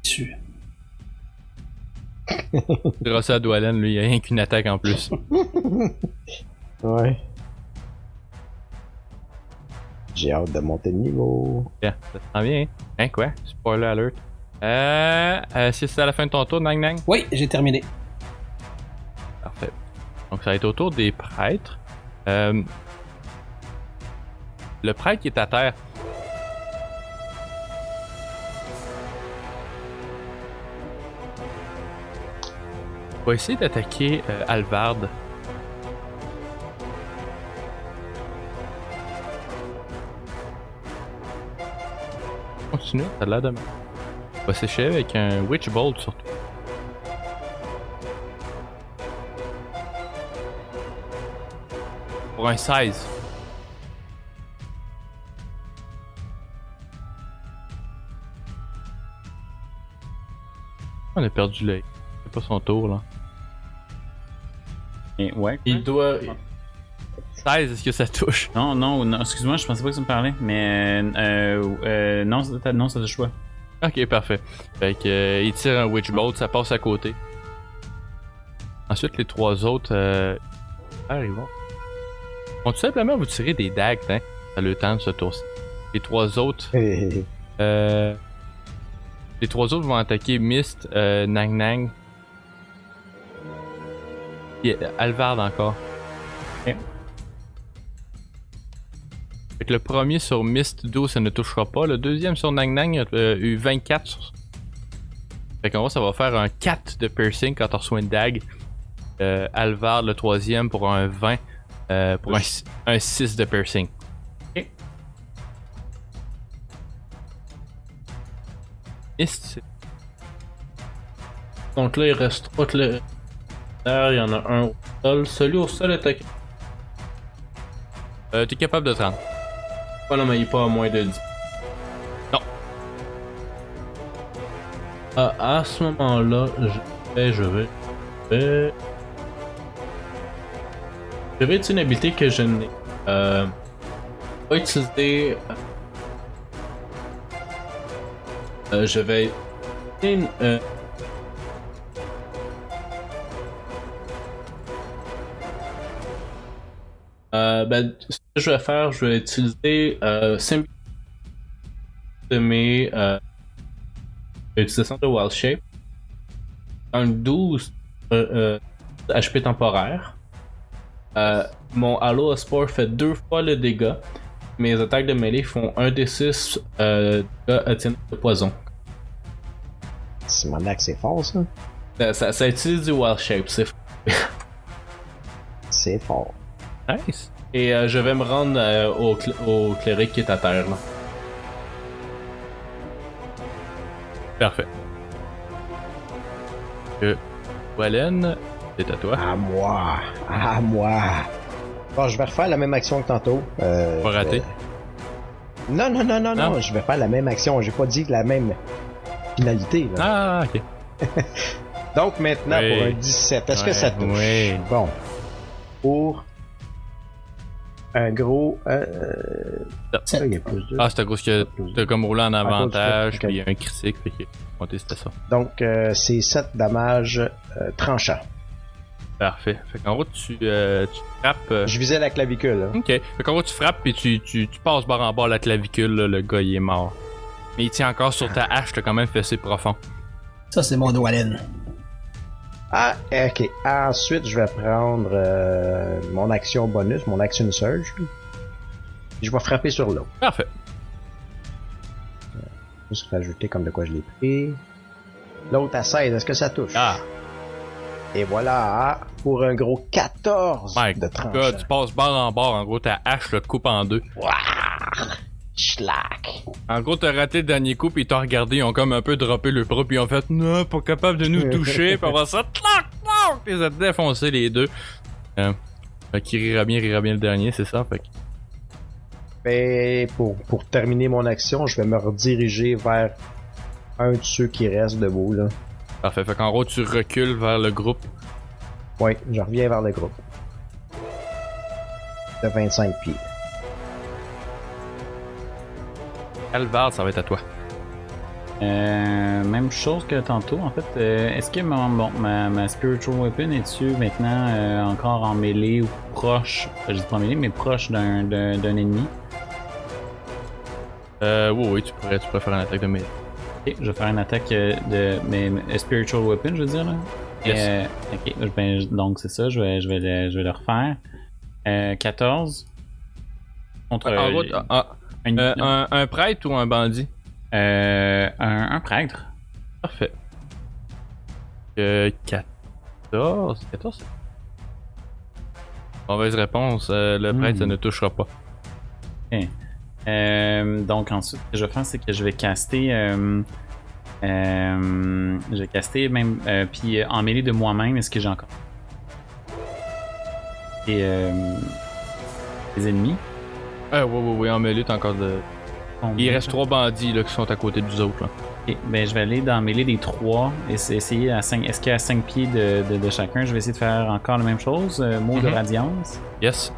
Dessus. Grâce à Dwalin, lui, il n'y a rien qu'une attaque en plus. Ouais. J'ai hâte de monter de niveau. Yeah, ça sent bien. Hein, quoi? Spoiler alert. Si c'est à la fin de ton tour, Nang Nang? Oui, j'ai terminé. Parfait. Donc, ça va être au tour des prêtres. Le prêtre qui est à terre. Va essayer d'attaquer Alvard. Continue, ça a l'air de mal. Va sécher avec un Witch Bolt surtout. Pour un 16. On a perdu l'œil. C'est pas son tour là. Et ouais. Il doit. 16, est-ce que ça touche? Non, excuse-moi, je pensais pas que tu me parlais. Mais non, ça touche pas. Ok, parfait. Fait que il tire un Witch Bolt, ça passe à côté. Ensuite, les trois autres arrivent. Ils vont tout simplement vous tirer des dagues, hein. Ça le temps de ce tour-ci. Les trois autres. Les trois autres vont attaquer Mist, Nang Nang. Et Alvard encore. Ok. Fait que le premier sur Mist 12, ça ne touchera pas. Le deuxième sur Nang Nang a eu 24. Fait qu'en gros, ça va faire un 4 de piercing quand on reçoit une dague. Alvard, le troisième, pour un 20. Pour un 6 de piercing. Ok. Mist, c'est Donc là, il reste 3 clairs. Il y en a un au sol. Celui au sol est attaqué. t'es capable de 30. Oh non, mais il est pas à moins de 10. À ce moment-là, je vais utiliser une habilité que je n'ai pas utilisée. Je vais utiliser ce que je vais faire, je vais utiliser Symbiose de mes utilisations de Wild Shape. Un 12 HP temporaire. Mon Halo Spore fait 2 fois le dégât. Mes attaques de mêlée font 1d6 de poison. C'est mon que c'est fort, ça. Ça utilise du Wild Shape, c'est fort. C'est fort. Nice. Et je vais me rendre au cléric qui est à terre là. Parfait. Wallen, c'est à toi. À moi. À moi. Bon, je vais refaire la même action que tantôt. Pas raté. Non, Non? je vais faire la même action. J'ai pas dit la même finalité. Là. Ah, ok. Donc maintenant, Oui. pour un 17, est-ce que Ouais, ça touche? oui. Bon. Pour un gros... il y a plus de... Ah, c'est à cause que t'as comme roulé en cause du avantage, fait, ok. puis il y a un critique, fait que compter c'était ça. Donc, c'est 7 dommages tranchants. Parfait. Fait qu'en gros, tu frappes. Je visais la clavicule. Hein. Ok. Fait qu'en gros, tu frappes, puis tu passes barre en barre la clavicule, là, le gars il est mort. Mais il tient encore sur ta hache, t'as quand même fessé profond. Ça, c'est mon Dwalin. Ah, ok. Ensuite, je vais prendre mon action bonus, mon action surge. Je vais frapper sur l'autre. Parfait. Juste rajouter comme de quoi je l'ai pris. L'autre à 16, est-ce que ça touche? Ah, Et voilà, pour un gros 14 my de tranchant. god, tu passes barre en barre, en gros, ta hache le coupe en deux. Schlack. En gros, t'as raté le dernier coup, puis ils t'ont regardé, ils ont comme un peu droppé le bras, puis ils ont fait non, pas capable de nous toucher, puis on va ça, tlac, tlac, ils ont défoncé les deux. Fait qu'il rira bien le dernier, c'est ça, fait que. Ben, pour terminer mon action, je vais me rediriger vers un de ceux qui restent debout, là. Parfait, fait qu'en gros, tu recules vers le groupe. Oui, je reviens vers le groupe. De 25 pieds. Calvard, ça va être à toi. Même chose que tantôt, en fait. Est-ce que ma Spiritual Weapon est-tu maintenant encore en mêlée ou proche, je dis pas en mêlée, mais proche d'un ennemi? Oui, tu pourrais faire une attaque de mêlée. Ok, je vais faire une attaque de mes Spiritual Weapon, je veux dire. Là. Yes. Ok, donc c'est ça, je vais le refaire. 14. Contre En gros, un prêtre ou un bandit? un prêtre. Parfait. 14? 14? Mauvaise réponse, le prêtre, ça ne touchera pas. Ok. Donc ensuite, ce que je vais faire, c'est que je vais caster. Je vais caster même. Puis en mêlée de moi-même, est-ce que j'ai encore. Et. Les ennemis. Oui, en mêlée, t'as encore de. Il reste 3 bandits là, qui sont à côté des autres. Là. Ok, ben je vais aller dans la mêlée des 3 et essayer à 5. Est-ce qu'à 5 pieds de chacun, je vais essayer de faire encore la même chose. Mot de radiance. Yes.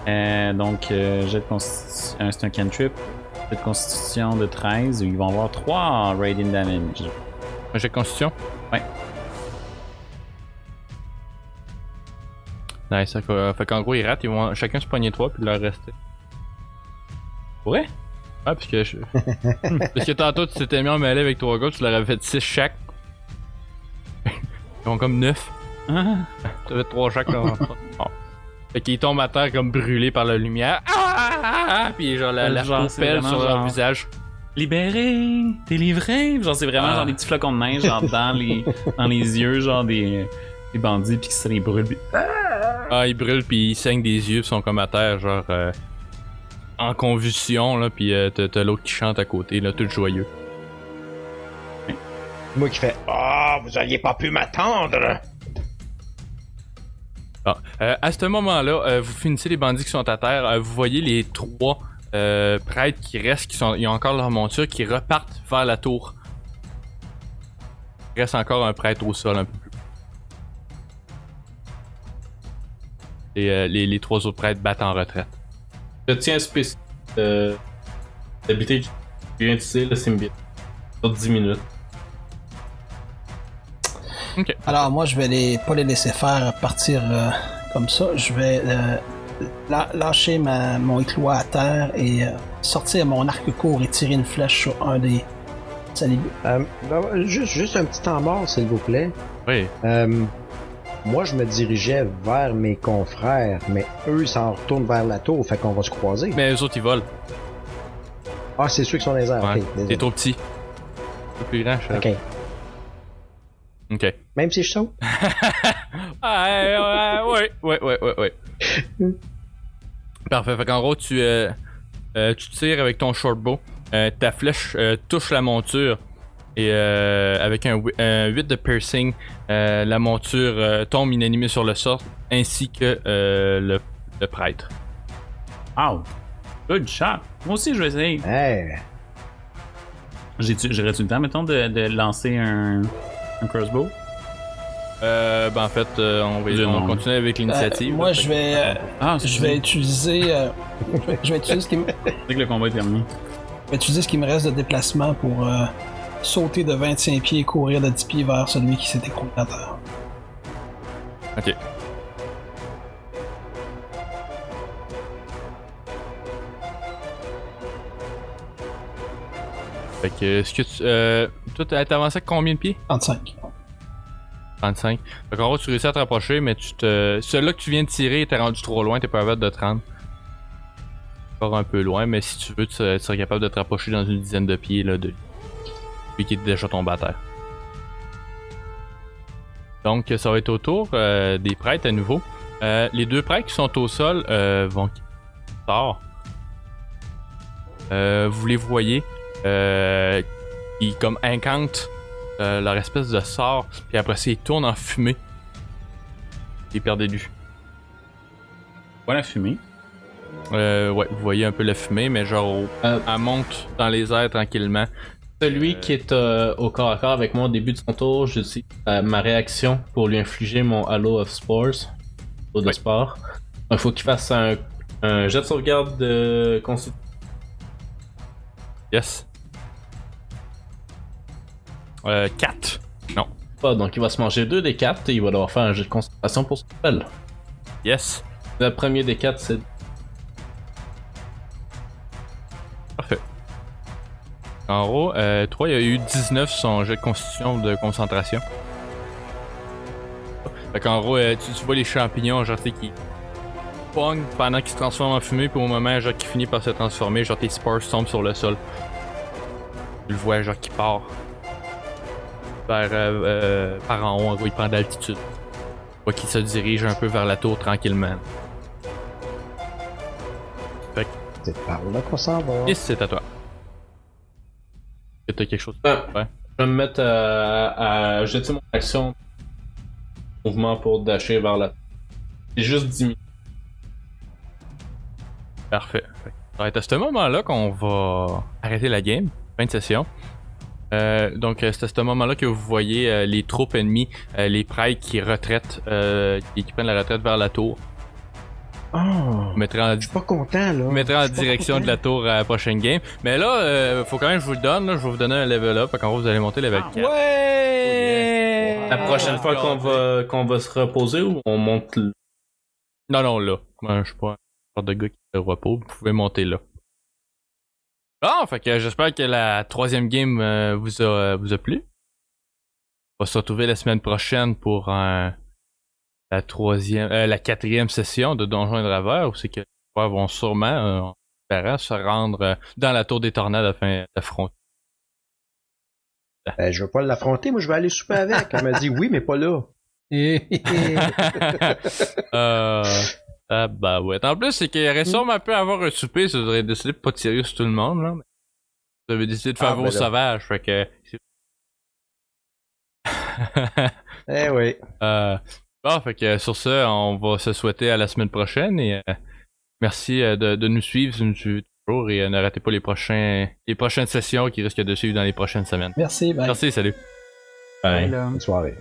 Donc, jet de constitution. C'est un cantrip. Jet de constitution de 13. Ils vont avoir 3 radiant damage. Un jet de constitution? Ouais. Nice. Fait qu'en gros, ils ratent, ils vont chacun se pogner 3 puis leur rester. Ouais? Ouais, parce que tantôt, tu t'étais mis en mêlée avec 3 gars, tu leur avais fait 6 chaque. Ils ont comme 9. Ah. Tu avais 3 chaque là. Bon. Fait qu'ils tombent à terre comme brûlés par la lumière. Puis genre la Genre, c'est pelle vraiment sur leur genre- visage. Libéré, délivré. Genre, c'est vraiment genre des petits flocons de neige, genre dans les yeux, genre des bandits, puis que ça les brûle. Puis- Ah, ils brûlent puis ils saignent des yeux, puis sont comme à terre, genre en convulsion, là, puis t'as l'autre qui chante à côté, là, tout joyeux. Moi qui fais « Ah, vous auriez pas pu m'attendre! Ah, à ce moment-là, vous finissez les bandits qui sont à terre, vous voyez les 3 prêtres qui restent, ils ont encore leur monture, qui repartent vers la tour. Il reste encore un prêtre au sol un peu plus. Et les 3 autres prêtres battent en retraite. Je tiens spécial d'habiter que je viens d'ici, là, c'est bien. Sur 10 minutes. Ok. Alors moi, je vais pas les laisser faire partir comme ça. Je vais lâcher mon éclois à terre et sortir mon arc court et tirer une flèche sur un des salibus. Juste un petit temps mort, s'il vous plaît. Oui. Moi, je me dirigeais vers mes confrères, mais eux, ils s'en retournent vers la tour, fait qu'on va se croiser. Mais eux autres, ils volent. Ah, c'est ceux qui sont dans les airs, Ouais. ok. Désolé. T'es trop petit. C'est plus grand, je sais. Ok. Ok. Même si je saute? Ouais. Parfait. Fait qu'en gros, tu tires avec ton shortbow. Ta flèche touche la monture. Et avec un 8 de piercing, la monture tombe inanimée sur le sol, ainsi que le prêtre. Wow! Good shot! Moi aussi, je vais essayer. Hey! J'aurais-tu le temps, mettons, de lancer un crossbow? En fait, on va continuer avec l'initiative. Moi, là, je fait vais utiliser je vais utiliser C'est que le combat est terminé. ce qui me reste de déplacement pour sauter de 25 pieds et courir de 10 pieds vers celui qui s'est écroulé à terre. Ok. Fait que, est-ce que toi, t'as avancé à combien de pieds? 35. 35. Fait qu'en gros, tu réussis à te rapprocher, mais celui-là que tu viens de tirer, t'es rendu trop loin, t'es pas capable de te rendre. Encore un peu loin, mais si tu veux, tu serais capable de te rapprocher dans une dizaine de pieds là, de lui qui est déjà tombé à terre. Donc, ça va être au tour des prêtres à nouveau. Les 2 prêtres qui sont au sol vont sortir. Vous les voyez. Ils comme incantent leur espèce de sort, puis après ça, ils tournent en fumée. Ils perdent de vue. Voilà la fumée. Ouais, vous voyez un peu la fumée, mais genre, elle monte dans les airs tranquillement. Celui qui est au corps à corps avec moi au début de son tour, je dis ma réaction pour lui infliger mon Halo of Spores, Halo de sport. Il faut qu'il fasse un jet de sauvegarde de constitution. Yes. 4. Non. Donc il va se manger 2 des 4 et il va devoir faire un jet de concentration pour son spell. Yes. Le premier des 4, c'est. Parfait. En gros, 3, il y a eu 19 sur son jet de constitution de concentration. Fait qu'en gros, tu vois les champignons, genre, qui pognent pendant qu'ils se transforment en fumée, puis au moment, genre, qui finit par se transformer, genre, tes spores tombent sur le sol. Tu le vois, genre, qui part vers par en haut, en gros, il prend d'altitude. Tu vois qu'il se dirige un peu vers la tour tranquillement. Fait que, C'est par là qu'on s'en va. yes, c'est à toi. Est-ce que t'as quelque chose à faire? Je vais me mettre à jeter mon action mouvement pour dasher vers la. C'est juste 10 minutes. Parfait. Ça va être à ce moment-là qu'on va arrêter la game. Fin de session. Donc, c'est à ce moment-là que vous voyez les troupes ennemies, les prêtres qui retraitent, qui prennent la retraite vers la tour. Oh! Vous mettrez en, Je suis pas content, là. vous mettrez en Je suis pas direction content. de la tour à la prochaine game. Mais là, faut quand même que je vous le donne. Là, je vais vous donner un level up. Fait qu'en gros, vous allez monter level 4. Ouais! La prochaine fois qu'on va se reposer ou on monte le. Non, là. Moi, je suis pas un genre de gars qui se repose. Vous pouvez monter là. Ah, fait que j'espère que la 3e game vous a plu. On va se retrouver la semaine prochaine pour la 4e session de Donjons et Draveurs, où c'est que les joueurs vont sûrement, en espérant, se rendre dans la tour des tornades afin d'affronter. Je veux pas l'affronter, moi je vais aller souper avec. Elle m'a dit oui, mais pas là. Bah ouais. En plus, c'est qu'il aurait sûrement pu avoir un souper si vous auriez décidé de pas tirer sur tout le monde, là. Vous avez décidé de faire vos ben là. sauvages, fait que. Eh oui. Bon, fait que sur ça, on va se souhaiter à la semaine prochaine et merci de nous suivre si vous nous suivez toujours et ne ratez pas les prochaines sessions qui risquent de suivre dans les prochaines semaines. Merci, bye. Merci, salut. Bye. Là. Bonne soirée.